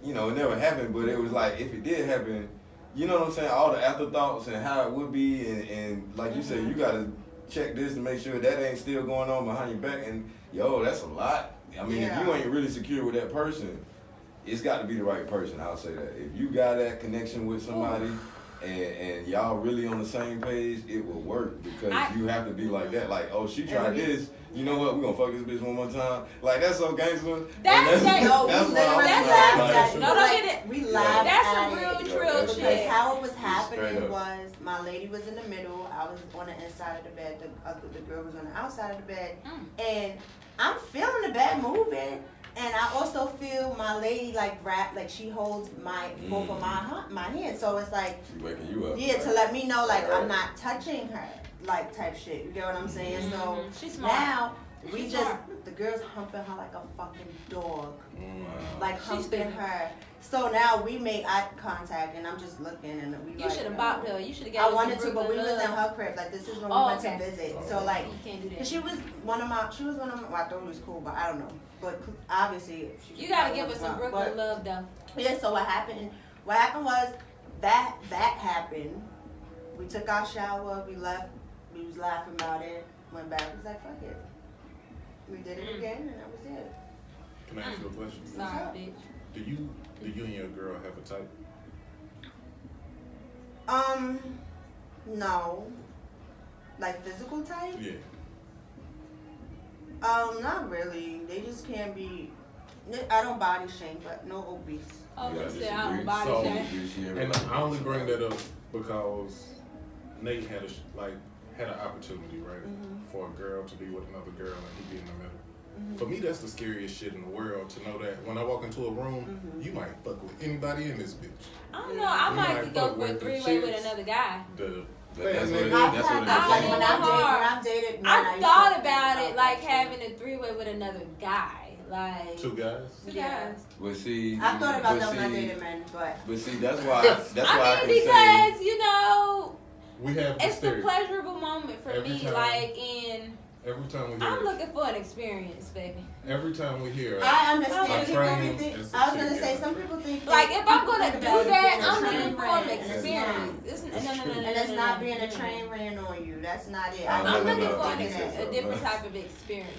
it never happened, but it was like if it did happen. You know what I'm saying? All the afterthoughts and how it would be, and like you said, you gotta check this to make sure that ain't still going on behind your back. And that's a lot. I mean, if you ain't really secure with that person, it's got to be the right person. I'll say that. If you got that connection with somebody, and y'all really on the same page, it will work because you have to be like that. Like, oh, she tried this. You know what? We're gonna fuck this bitch one more time. Like, that's so gangster. That's And No, we that's literally why I'm laughed like, at it. No, don't get it. We laughed That's at some it. real Yeah, trill that's Because shit. how it was Straight happening up. was my lady was in the middle, I was on the inside of the bed, the girl was on the outside of the bed, and I'm feeling the bed moving, and I also feel my lady like wrap, like she holds both of my hands, so it's like, She waking you up. yeah, to let me know like I'm not touching her, like type shit, you get what I'm saying? So She's smart. now we She's just, smart. the girl's humping her like a fucking dog. Wow. Like She's humping stupid. her. So now we make eye contact and I'm just looking and we You like, should have oh. bopped her. You should have got I her wanted some to, but we Brooklyn was in love. her crib. Like this is when Oh, we went okay. to visit. So like, You can't do that. she was one of my, well, I thought it was cool, but I don't know. But obviously, she You gotta probably give her wasn't some fine. Brooklyn But, love though. yeah, so what happened was that happened. We took our shower, we left, we was laughing about it, went back, we was like, fuck it. We did it again and that was it. can I ask you a question? Sorry, up? bitch. Do you and your girl have a type? No. Like physical type? Yeah. Not really. They just can't be. I don't body shame, but no obese. Oh, Yeah, she said I don't disagree. body So- shame. And I only bring that up because Nate had an opportunity, right, for a girl to be with another girl and he be in the middle. For me, that's the scariest shit in the world, to know that when I walk into a room, you might fuck with anybody in this bitch. I don't know. I You might might could go fuck for a with the three-way with chicks. another guy. That's what it is. I've That's what it had is. that is. when I've dated men, I used thought to about think it, like that having a three-way with another guy. Like, Two guys? two Yeah. guys. But see, I thought about but that when I see- dated men, but But see, that's why I I can mean, say. because, you know, We have it's the hysteria. pleasurable moment for Every me. time. Like, in, Every time we I'm hear, looking for an experience, baby. every time we hear, I understand. I People train think, as a I was chick, gonna say yeah. some people think Like, if I'm gonna do that, I'm train looking for an ran, and it's experience. not. It's, no. And it's not being a train ran on you. That's not it. I'm I'm No, looking no, for no, a no. different type of experience.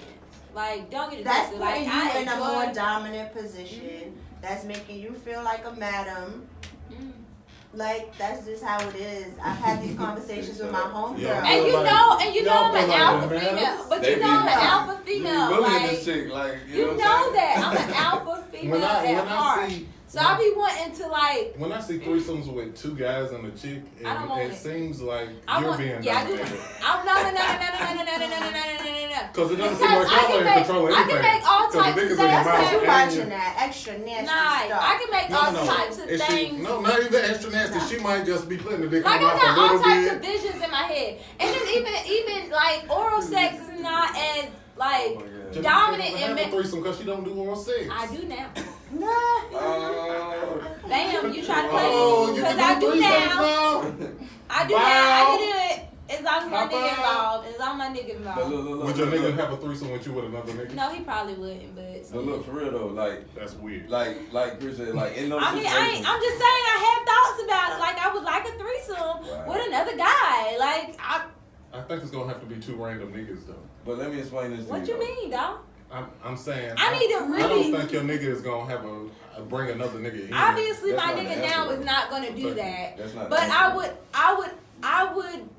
Like, don't get it That's twisted. putting Like, you I in a enjoy- more dominant position. That's making you feel like a madam. Mm. Like, that's just how it is. I've had these conversations with my homegirl. Yeah. And you Like, know, I'm y'all an feel like alpha that female. matters? But They you know I'm be- an alpha You female. be bullying Like, this chick, like, you what I'm know saying? that. I'm an alpha female When I at heart. see So I be wanting to, like, when I see threesomes with 2 guys and a chick, I don't want it it. seems like I you're want, being yeah, I do. dominated. No. Because it doesn't seem Because like y'all are in control of I anything. can make all 'Cause the types of niggas in things. your That's mouth what you and watching that extra nasty Nah, stuff. I can make all No. types of Is she, things. no, not even extra nasty. She might just be putting the dick Like, in I her got mouth a all little types of bit. visions in my head. And then even like, oral sex is not as, like, Oh my God. Just dominant because and have a threesome because she don't do oral sex. I do now. Oh. Damn, you try to play Oh, me. you Because can I do do now. threesomes I do Wow. now. I can do it. As long as my High nigga five. involved. As long as my nigga But involved. look, Would your look, nigga have a threesome with you with another nigga? No, he probably wouldn't, but. So look, for real though, like That's weird. Chris said, like in those I mean, situations. I'm just saying I have thoughts about it. Like, I would like a threesome Wow. with another guy. Like, I think it's gonna have to be 2 random niggas though. But let me explain this to what you. you mean, dog? I'm saying. I need to I really- don't think your nigga is gonna have bring another nigga in. Obviously, That's my not the nigga answer, now though. is not gonna do But that. that's not the But answer. I would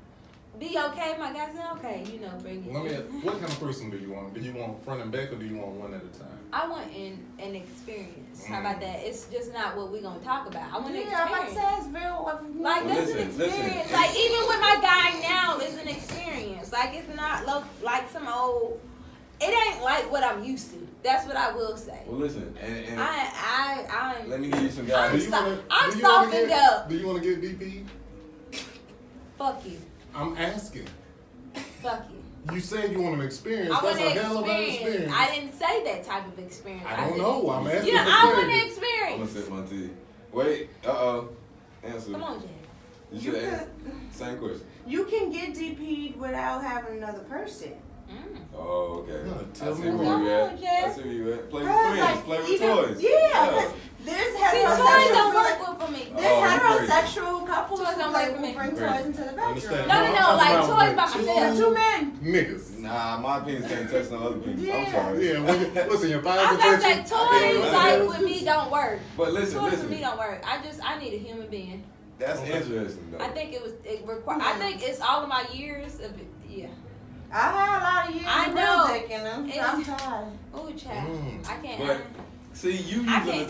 be okay. My guy said, okay, bring it. Let me. What kind of threesome do you want? Do you want front and back or do you want one at a time? I want an experience. How about that? It's just not what we're gonna talk about. I want an Yeah, I'm about to experience. say it's real. Like, Well, that's an listen, experience. Like, even with my guy now, it's an experience. Like, it's not like some old. It ain't like what I'm used to. That's what I will say. Well, listen, and I'm. let me give you some guys. I'm softened up. Do you want to get DP? Fuck you. I'm asking. Fuck you. You said you want an experience. I want That's an a hell of an experience. experience. I didn't say that type of experience. I don't said- know. I'm asking. You know, for I want an clarity. I'm gonna experience. sip my tea. Wait, answer. Come on, Jay. You You should ask. Same question. You can get DP'd without having another person. Oh, okay. No, I tell see me where more. you Come on, at. Jess. I see where you at. Play with Bruh, friends. like, Play with even- toys. Yeah, 'cause there's See, toys heterosexual. don't work well for me. There's Oh, you heterosexual couples Toys don't who work for me. who bring Crazy. toys into the bedroom. Understand. No, I'm like talking about toys by with myself. Two men. Niggas. Nah, my penis can't touch no other penis. I'm Yeah. sorry. Yeah, listen, your thighs I'm are about to say touching. toys like with me don't work. But listen, Toys with me listen. don't work. I need a human being. That's Okay. interesting though. I think I think it's all of my years of it. Yeah. I had a lot of years I of know. real dick in them. And- I'm tired. Oh, child. Mm. I can't. But see, you I using the can't.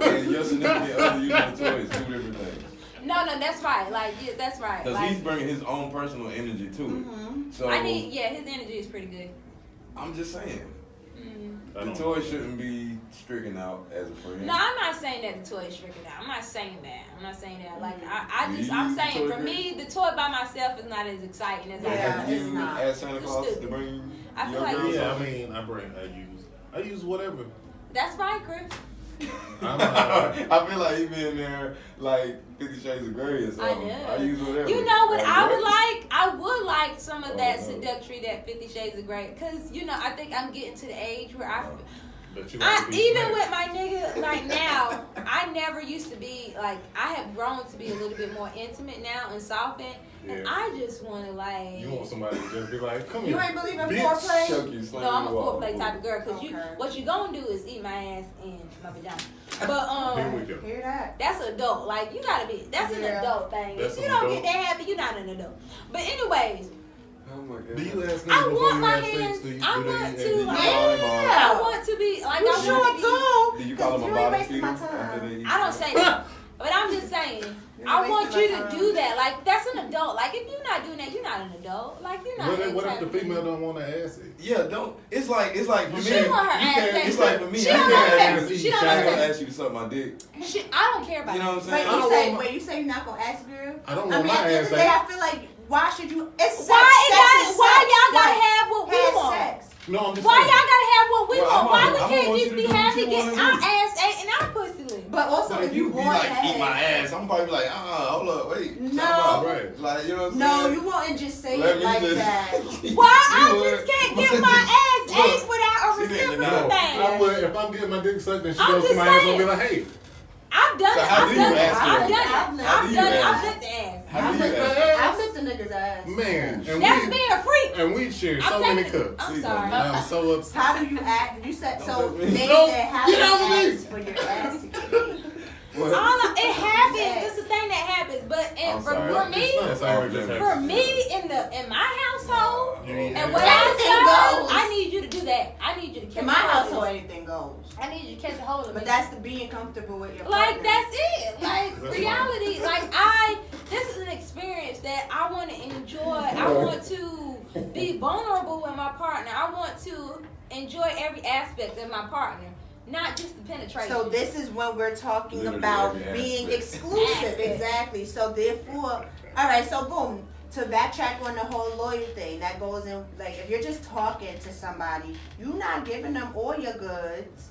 toy and your significant other using the toy is 2 different things. No, that's right. Like, yeah, that's right. Because Like, he's bringing his own personal energy to it. Mm-hmm. So his energy is pretty good. I'm just saying, Mm. I the don't toy know. shouldn't be stricken out as a friend. No, I'm not saying that the toy is stricken out. I'm not saying that. I'm not saying that. Like, Do you I'm use the saying toy for for- me, the toy by myself is not as exciting as Like, I Yeah, have it's you not. asked Santa It's Claus to stupid. bring I feel your like- girl Yeah, I something? mean, I use whatever. That's right, Chris. I'm, I feel like he been there like 50 Shades of Grey or something. know. I use whatever. You know what Like, I would like? I would like some of Oh, that no. seductory, that 50 Shades of Grey. Because, I think I'm getting to the age where but you have to be even smart. with my nigga, like now, I never used to be, like, I have grown to be a little bit more intimate now and softened. And Yeah. I just want to, like, You want somebody to just be like, come You here. ain't believe in bitch. foreplay? Choke you, slam no, I'm a you off. foreplay type of girl. Because Okay. what you gonna do is eat my ass in my vagina. Here But, we go. Hear that? that's adult. Like, you gotta be, that's an Yeah. adult thing. That's If you an don't adult. get that happy, you're not an adult. But anyways, Oh my god. Do you ask I niggas before want you my have hands- sex? Do you, I do they, want and to, do you like- call them Yeah. I want to be, like, You I sure want to be. do. Do you call them a You ain't bottom wasting my feeder time. after they eat? I don't say that. But I'm just saying, You're I want wasting you my to time. do that. Like, that's an adult. Like, if you're not doing that, you're not an adult. Like, you're not What if the entitled to female do- don't want to ask it? Yeah, don't. It's like for me. She want her you ass can't- sex. It's like for me. She I don't can't know ask that. you. She don't I know ain't gonna that. ask you to suck my dick. Shit, I don't care about You know that. what I'm Wait, saying? I don't you say, want my- wait, you say you're not gonna ask girl? I don't I want mean, my at the end ass of the day, I ate. feel like, why should you? It's sex. Why Sex is why sex. y'all gotta Like, have what we have want? sex. No, I'm just Why saying. y'all gotta have what we Well, want? Why I'm we gonna can't want just you be to do what happy you getting wanna our do. ass ate and our pussy licked? But also, But if you be want like, head, eat my ass, I'm probably like, hold up, wait. No. time out. Right. Like, you know what I'm no, saying? you wouldn't just say Let it me like just- that. Why I You just would. can't get my ass Look, ate without a she didn't No, reciprocal thing? I would, if I'm getting my dick sucked and she I'm goes to just my ass, I'll be saying. like, hey. I've done So it. how I've do done you it. ask I've her? done it. How I've do you done it. ask I've her? licked the ass. How do you lick ask? the I ass. lick the nigga's ass. Man, and That's we being a freak. and we shared I'm so many taking- cups. I'm See, sorry. I'm so upset. How do you act? You said so. Don't They No, said how get do out of you me. ask for your ass to get beat? What? It happens. It's the thing that happens. But I'm sorry. for me, That's how it just for happens. me in my household, You eat and it. what Anything I goes. say, I need you to do that. I need you to catch In my a hold of household, me. anything goes. I need you to catch a hold of me. But that's the being comfortable with your Like partner. that's it. Like That's reality. Like this is an experience that I want to enjoy. I want to be vulnerable with my partner. I want to enjoy every aspect of my partner, not just the penetration. So this is when we're talking Literally about every being aspect. exclusive. Aspect. Exactly. So therefore, all right. So boom. To backtrack on the whole lawyer thing, that goes in like if you're just talking to somebody, you're not giving them all your goods.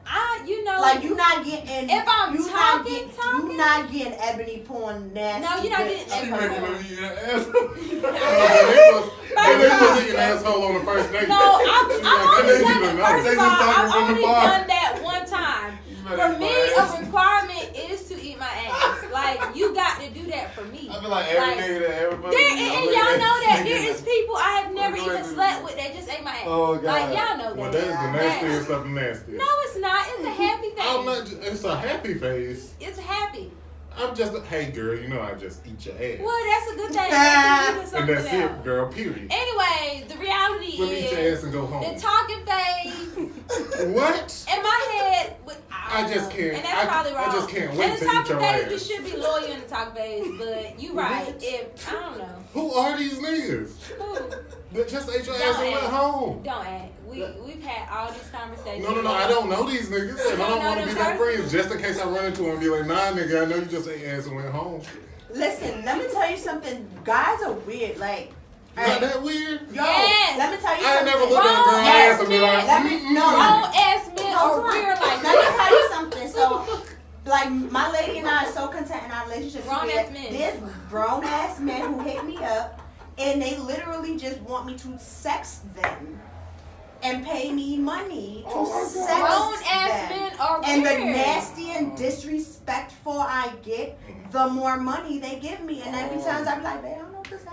Like you not getting. If I'm you talking, you not getting ebony porn nasty. No, you're not dick. getting She ebony making porn. them eat an ass. And they was eating asshole on the first date. No, I've only They done even it. know. First They of just all, talking I've from the only bar. done that one time. For me, a requirement is to eat my ass. Like you got to do that for me. I feel like every nigga that ever fucking There, me, I'm and looking y'all at know this that nigga there is people I have never Go even ahead. slept with that just ate my ass. Oh, God. Like y'all know that. Well, that is the nastiest of the nastiest. No, it's not. It's a happy thing. I'm not. It's a happy face. It's happy. I'm just. Hey, girl, you know I just eat your ass. Well, that's a good thing. That's And something that's else. it, girl. Period. Anyway, the reality Let me eat your is ass and go home. the talking phase What? in my head. I just can't. And that's probably wrong. I just can't wait in to the eat talking your phase, ass. you should be loyal in the talking phase, but you right. If I don't know, Who are these niggas? who That just ate your Don't ass and went ask. home. don't act. We've had all these conversations. No, I don't know these niggas, and I don't know want to them be their first? friends just in case I run into them and be like, nah, nigga, I know you just ate ass and went home. Listen, let me tell you something. Guys are weird. Like, Not alright, that weird. yo, Yes. let me tell you I ain't something. never looked at a girl Wrong ass and be like, ass Let me no. Grown ass men Hold are on. weird like Let me that. tell you something. So, like, my lady and I are so content in our relationship. Grown where ass men. There's grown ass men who hit me up, and they literally just want me to sex them, and pay me money to sex Grown ass them. men are And the weird. nasty and disrespectful I get, the more money they give me. And every time I be like, babe, I don't know what to say.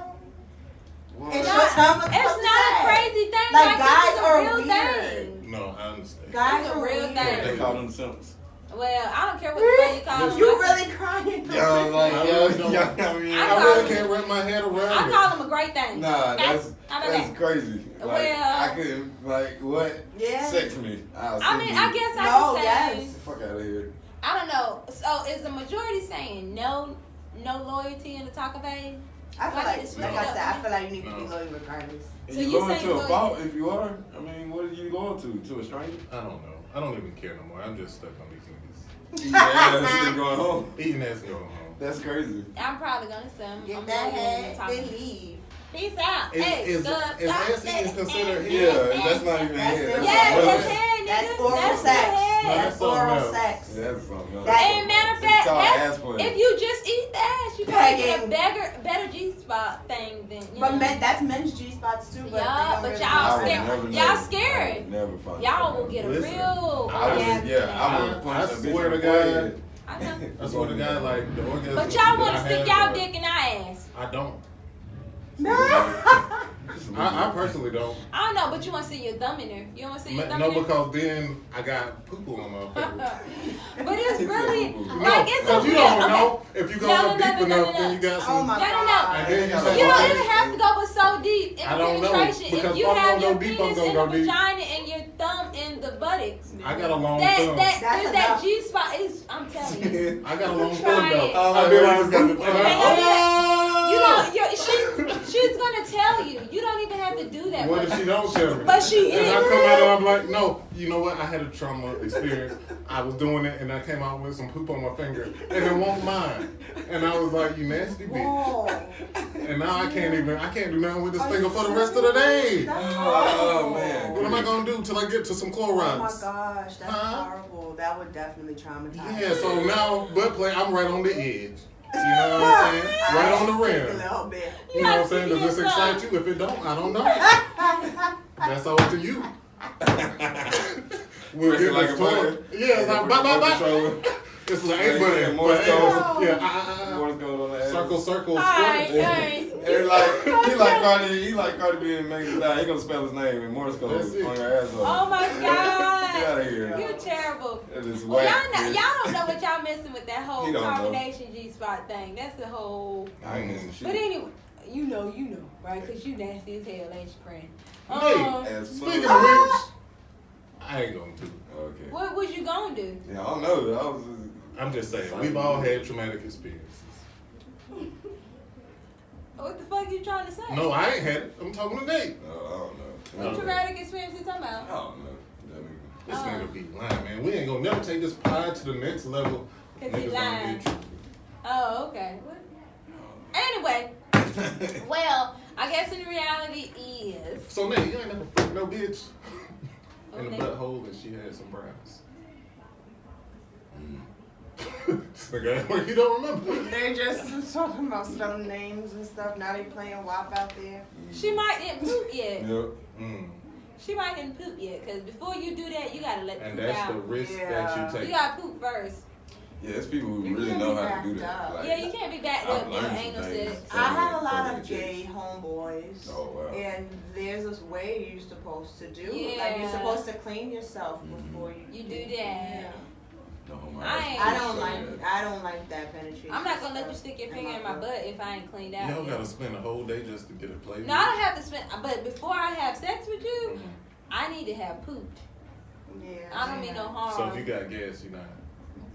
What? And It's she'll tell me what It's to not a say. crazy thing. Like, this guys is a are real weird. thing. No, I understand. Guys It's a are real weird. thing. They call them simps. Well, I don't care what the fuck you call them. You I- really crying? Yo, like, I yo, really don't. yo, I mean, I I call really them- can't wrap my head around I it. call them a great thing. nah, that's How about that? crazy. Like, Well- I couldn't, like, what? Yeah. Sex me. I'll I send mean, you. I guess I No, can say. yes. Fuck out of here. I don't know. So is the majority saying no loyalty in the talking phase? I feel Why like, did it like switch I up? said, I feel like you need to be No. loyal regardless. And So you you going saying to a loyalty? fault if you are? I mean, what are you going to a stranger? I don't know. I don't even care no more. I'm just stuck on these niggas. Eating ass and going home. Eating ass and going home. That's crazy. I'm probably gonna say I'm Get loyal that in the head, talking then phase. leave. Peace out. Is, Hey, is, stop, is stop, ass eating considered Yeah, head? that's not even That's head. it. That's Yeah, something that's else. head, nigga. That's oral That's sex. head. No, That's something oral else. sex. That's something else. That's- And matter of It's fact, called that's- ass play. if you just eat the ass, you probably get a Pegging. better G-spot thing than you But know. men, that's men's G spots too. But Yeah, they don't but really y'all I know. would scared. never Y'all know. scared. I would never find Y'all that. will get a Listen, real I would, orgasm. yeah, I would I punch a bitch swear in to the God. forehead. I know. I swear to God, like the orgasm. But y'all want to that I stick had, y'all like, dick in our ass. I don't. No. I personally don't. I don't know, but you want to see your thumb in there. You don't want to see your thumb No, in there? because then I got poo-poo on my finger. But it's really, No, like, it's a because you real, don't okay. know if you go No, up no, deep no, no, enough, no, then no. you got Oh some. my No, no, no. god. And then you say, You don't okay. even have to go but so deep in I the don't know, penetration. because If you if I'm have gonna your go deep, I'm penis gonna in go the deep. vagina and your thumb in the buttocks, I got a long that thumb. That's there's that enough. G spot is. I'm telling you. I got a long Try thumb though. it. Oh, I be like, just got the You know, she's gonna tell you. You don't even have to do that. What if she don't tell me? But she And is. I come out and I'm like, no, you know what? I had a trauma experience. I was doing it and I came out with some poop on my finger and it won't mine. And I was like, you nasty bitch. Whoa. And now I can't do nothing with this Are finger you for the rest of the day. That's Oh, horrible. man. What am I gonna do till I get to some Oh my Clorox? gosh, that's Huh? horrible. That would definitely traumatize. Yeah, so now butt play, I'm right on the edge. You know what I'm saying? Right on the A rim. little bit. You know what I'm saying? Does this excite you? If it don't, I don't know. That's all to you. We'll Press it get like this a button. toy. Yeah, it's like bye bye bye. Controller. It's like A button. Morse but code. Yeah. Morse code on the ass. Circle, circle, Alright, square. alright. And like he like Cardi B and Megan Thee Stallion. He gonna spell his name in Morse code That's it. on your asshole. Oh my Get out God. of here. You're terrible. That is Well, whack, y'all bitch. don't know what y'all missing with that whole He don't know. combination G-spot thing. That's the whole. I ain't missing shit. But anyway, you know, right? Because you nasty as hell, ain't you, friend? Hey, As speaking fuck. of which, I ain't gonna do it. Okay. What was you gonna do? Yeah, I don't know. I was I'm just saying, we've all had traumatic experiences. What the fuck you trying to say? No, I ain't had it. I'm talking to Nate. I don't know. What Okay. traumatic experience you talking I about? don't know. This nigga be lying, man. We ain't gonna never take this pod to the next level. 'Cause he Niggas lying. don't get truthful. Oh, okay. What? Anyway, well, I guess in reality is. So Nate, you ain't never fucked no bitch in the Okay. butthole and she had some browns. This nigga act like you don't remember. They just talking about some names and stuff. Now they playing WAP out there. She might didn't poop yet. Yep. She might didn't poop yet, because before you do that, you gotta let the And poop that's out. the risk Yeah. that you You take. gotta poop first. Yeah, it's people who You really can't know be how to do backed that. up. Like, Yeah, you can't be backed I've up doing learned some anal things. sex. I have a lot From of the gay chicks. homeboys. Oh, wow. And there's this way you're supposed to do. Like Yeah. you're supposed to clean yourself before You do Yeah. that. No, my I ass ain't- is I don't so like bad. I don't like that penetration. I'm not gonna let you stuff stick your in finger in my butt if I ain't cleaned out. You don't yet. gotta spend a whole day just to get it played. No, I don't have to spend. But before I have sex with you, Mhm. I need to have pooped. Yeah. I don't mean no harm. So if you got gas, you're not.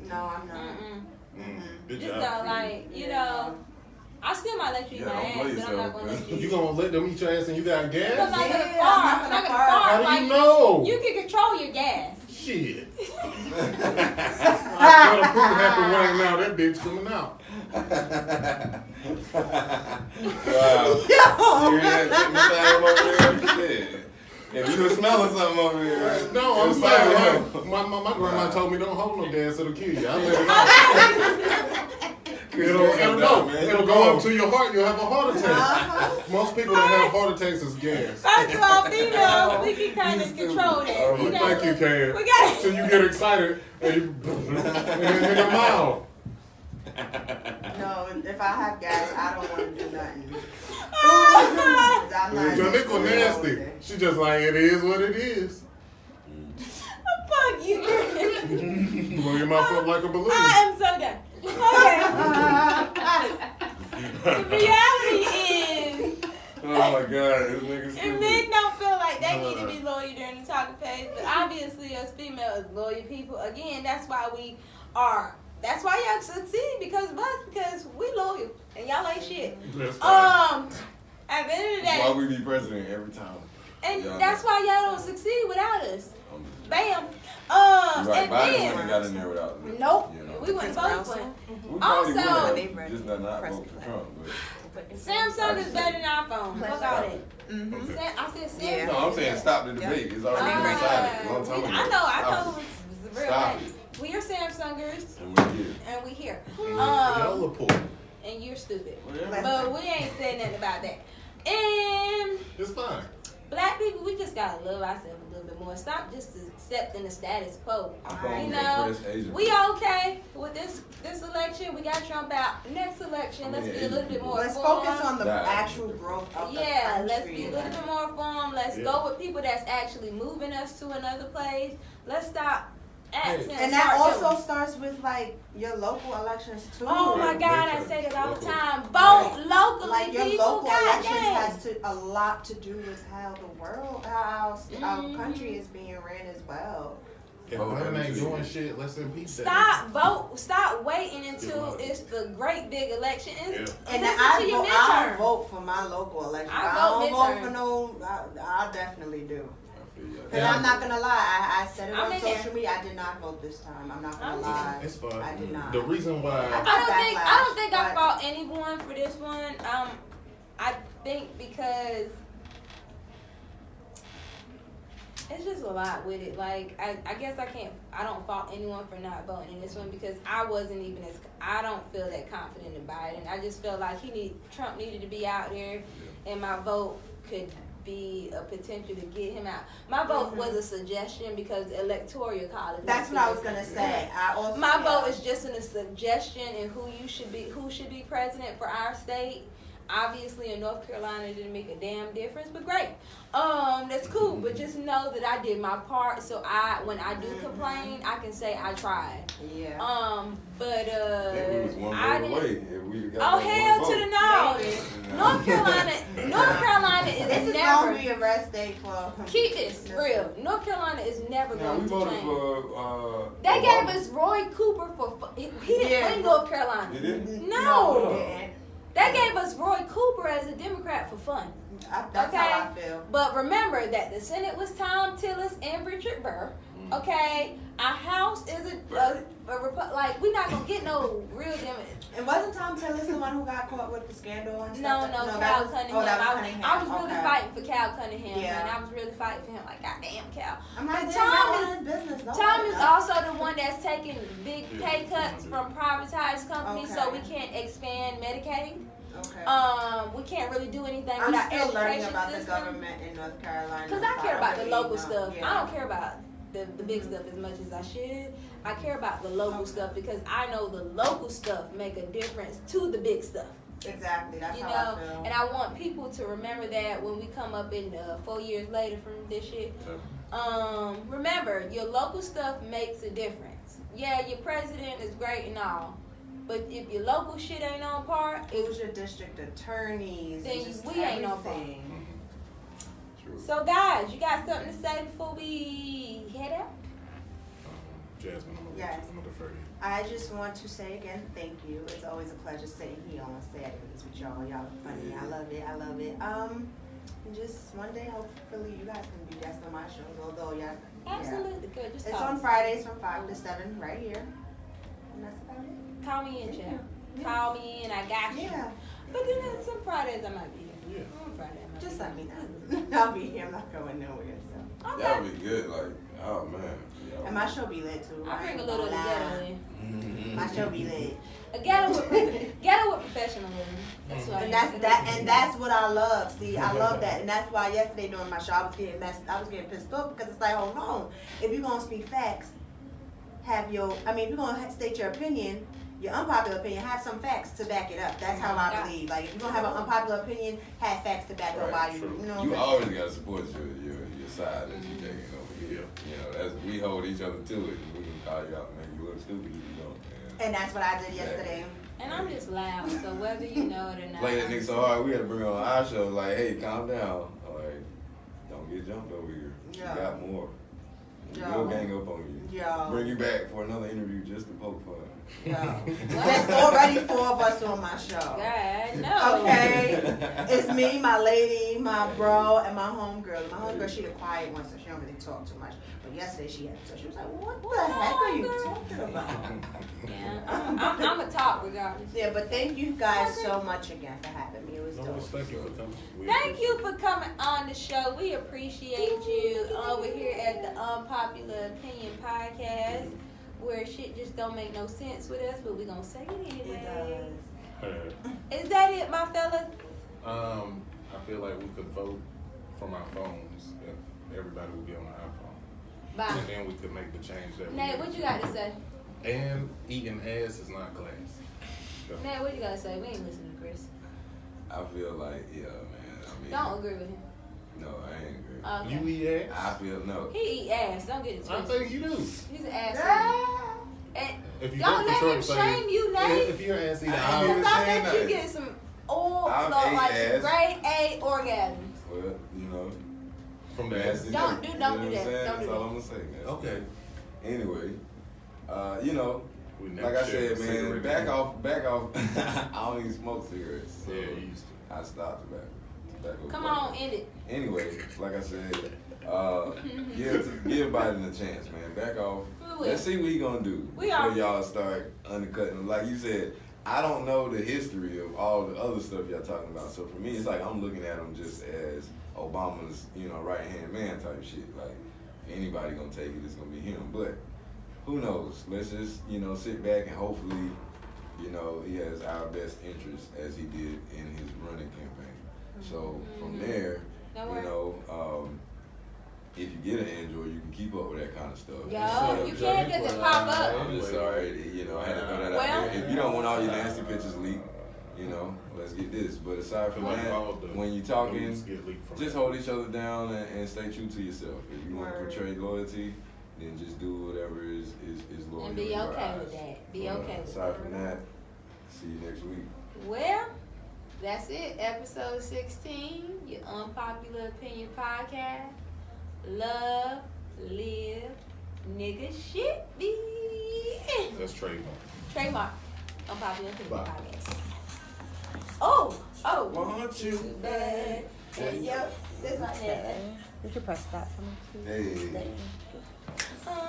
No, I'm not. Mm-mm. Good Just job. don't like, you know. I still might let you eat Yeah, my don't ass, play but I'm yourself, not gonna let you. You gonna let them eat your ass and you got Because gas? I'm not gonna Yeah, fart. I'm I'm not not gonna gonna fart. fart. How do Like, you know? You can control your gas. Shit. I feel a poop happen right now. That bitch coming out. Wow. You hear that chicken sound over there? Shit. If you were smelling something over here. No, I'm it's saying, fine. like, my grandma told me don't hold no gas, it'll kill you. I let it out. It'll go up to your heart, you'll have a heart attack. Most people that have heart attacks is gas. First of all, females, we can kind of You control stupid. that. Oh, We my gotta- Thank you, Cam. We got So you get excited and you in your mouth. No, if I have gas, I don't want to do nothing. Oh, I'm not. Janika nasty. She just like, it is what it is. fuck you. Blow your mouth up like a balloon. I am so done. Okay. The reality is, Oh my god, this nigga if stupid. men don't feel like they need to be loyal during the talking phase, but obviously us females loyal people. Again, that's why we are. That's why y'all succeed because of us, because we loyal and y'all ain't shit. That's fine. At the end of the That's why day, we be president every time. and y'all that's know. why y'all don't succeed without us. Bam. You right, And Biden then, wouldn't got in there without me. nope, You know. we wouldn't vote for him. We probably Also- would have, just not vote for Trump. But Samsung is better than iPhone. Fuck all that. Mm-hmm. I said Samsung. Yeah. no, I'm saying stop the debate. It's already been decided. Long time ago. I Stop know. it. It's real Stop life. We are Samsungers, And we're here. and we here. Y'all are poor. And you're stupid. Whatever. But we ain't saying nothing about that. And It's fine. black people, we just gotta love ourselves a little bit more. Stop just accepting the status quo. I call You them know, oppressed Asian we people. okay with this election. We got Trump out. Next election, let's be a little bit more Let's informed. focus on the That- actual growth of the Yeah, country. let's be a little bit more informed. Let's Yeah. go with people that's actually moving us to another place. Let's stop acting. And that start also doing. starts with like your local elections too. Oh my Yeah, God, I local. say that all the Local. time. Vote Like- locally, Like your people. local God elections dang. has a lot to do with how the world, how our Mhm. country is being ran as well. If Oh, Biden ain't yeah. doing shit, let's impeach that. Stop vote. Stop waiting until money. it's the great big election. Yeah. And And listen I to your vote, I midterm. vote for my local election. I I vote don't vote midterm. for no. I definitely do. I feel you. Because Yeah. I'm not gonna lie. I said it I'm on in there. social media. I did not vote this time. I'm not I'm gonna lie. It's fine. I did not. The reason why I don't think I But- fought anyone for this one. I think because it's just a lot with it. Like I guess I don't fault anyone for not voting in this one because I wasn't even I don't feel that confident in Biden. I just felt like Trump needed to be out there and my vote could be a potential to get him out. My vote was a suggestion because the electoral college. That's what I was gonna say. I also My vote is just a suggestion in who should be president for our state. Obviously, in North Carolina, it didn't make a damn difference, but great. That's cool. But just know that I did my part, so when I do complain, I can say I tried. Yeah. But I think we was one I vote didn't. away. If we got Oh that hell one to the vote. no! North Carolina This is is never. gonna be a rest day for. Keep this real. North Carolina is never Now going we to voted change. for. They Obama. gave us Roy Cooper he didn't win North Carolina. Did it? No. Yeah. They gave us Roy Cooper as a Democrat for fun. That's how I feel. But remember that the Senate was Tom Tillis and Richard Burr. Okay? Our House is like, we're not going to get no real Democrat. And wasn't Tom Tillis the one who got caught with the scandal and No, stuff? Cal that was, Cunningham. Oh, that was Cunningham. I was really Okay. fighting for Cal Cunningham, Yeah. and I was really fighting for him. Like, goddamn, Cal. I'm like, But damn, Tom y'all is- on his business. No, Tom is no. also the one that's taking big pay cuts from privatized companies, so Okay. we can't expand Medicaid. Okay. We can't really do anything I'm with our still learning education about system. the government in North Carolina. Because I care about the really local know. stuff. Yeah. I don't care about the big stuff as much as I should. I care about the local stuff because I know the local stuff make a difference to the big stuff. Exactly. That's You how know, I feel. and I want people to remember that when we come up in 4 years later from this shit. Remember, your local stuff makes a difference. Yeah, your president is great and all, but if your local shit ain't on par, Who's your district attorneys? Then and just we ain't on everything. True. So guys, you got something to say before we head out? Jasmine, I'm Yes. gonna defer to you. I just want to say again, thank you. It's always a pleasure sitting here on Saturdays with y'all. Y'all are funny. I love it. I love it. Just one day, hopefully, you guys can be guests on my shows. Although, yeah, Absolutely, good. Just it's call on me. Fridays from 5 to 7 right here, and that's about it. Call me in, Thank chat. you. Yes. Call me in. I got you. Yeah, But then there's some Fridays I might be here. Yeah. On Friday I might just be let me here. know. I'll be here. I'm not going nowhere. So, Okay. That would be good. Like, oh man. and my show be lit too. I bring a ain't little gonna ghetto lie. in. My show be lit. A ghetto with professionalism. That's what I And am. that's what I love. See, I love that, and that's why yesterday during my show I was getting pissed off because it's like, hold on, if you're gonna speak facts, if you're gonna state your opinion, your unpopular opinion, have some facts to back it up. That's how I believe. Like if you're gonna have an unpopular opinion, have facts to back up why you, true. you know. You always gotta support your side that you taking over here. Yeah. You know, that's we hold each other to it. We can call you out and make you look stupid if you don't. And that's what I did yesterday. And I'm just loud, so whether you know it or not. Play that nigga so hard, we had to bring her on our show. Like, hey, calm down. Like, don't get jumped over here. Yeah. You got more. Yeah. We'll gang up on you. Yeah. Bring you back for another interview just to poke fun. Yeah. There's already 4 of us on my show. God, no. Okay. It's me, my lady, my bro, and my homegirl. My homegirl, she the quiet one, so she don't really talk too much. But yesterday she had, so she was like, what the heck are you talking about? Yeah, I'm a talk regardless. Yeah, but thank you guys so much again for having me. It was No, dope. thank you for coming. We Thank you appreciate for coming on the show. We appreciate you over here at the Unpopular Opinion Podcast, where shit just don't make no sense with us, but we gonna say it anyway. it. Is that it, my fella? I feel like we could vote from our phones if everybody would be on the iPhone. Bye. And then we could make the change that we Nate, need. what you got to say? And eating ass is not class. So, Nate, what you got to say? We ain't listening to Chris. I feel like, yeah, man. I mean, Don't agree with him. No, I ain't agree. Okay. you eat ass? I feel no. He eat ass. Don't get it I twisted. think you do. He's an ass. Ah. And If you don't go let to him short shame you, Nate. If you're an ass eater, I I'll- ain't Because I saying bet you nothing. get some old, I've like ate some ass. grade A orgasms. Well, you know. from the That's ass. it. Don't do You know that. what I'm saying? Don't That's do all that. I'm gonna say, man. Okay. Anyway, you know, We never like I shared said, a man, cigarette back off. I don't even smoke cigarettes. So Yeah, you used to. I stopped tobacco. Come on, end it. Anyway, like I said, give Biden a chance, man. Back off. We will. Let's see what he gonna do We before are. y'all start undercutting him. Like you said, I don't know the history of all the other stuff y'all talking about. So for me, it's like I'm looking at him just as Obama's, right hand man type shit. Like if anybody gonna take it, it's gonna be him. But who knows? Let's just sit back and hopefully, he has our best interest as he did in his running campaign. So from there, No You worries. know, if you get an Android, you can keep up with that kind of stuff. Yo, you can't just pop up. I'm just sorry, you know, I had to throw that Well- out there. If you don't want all your nasty pictures leaked, you know, let's get this. But aside from Like that, all the when you're talking, news get leaked from just that. hold each other down and stay true to yourself. If you want to Word. portray loyalty, then just do whatever is loyal. And be in your okay eyes. with that. Be But, okay with aside that. from that, see you next week. Well, that's it. Episode 16, your Unpopular Opinion Podcast. Love, live, nigga shit, be. That's trademark. Trademark. Unpopular Opinion Bye. Podcast. Oh, Want you bad. And yo, this right there. Did you press that for me, please? Hey. Uh,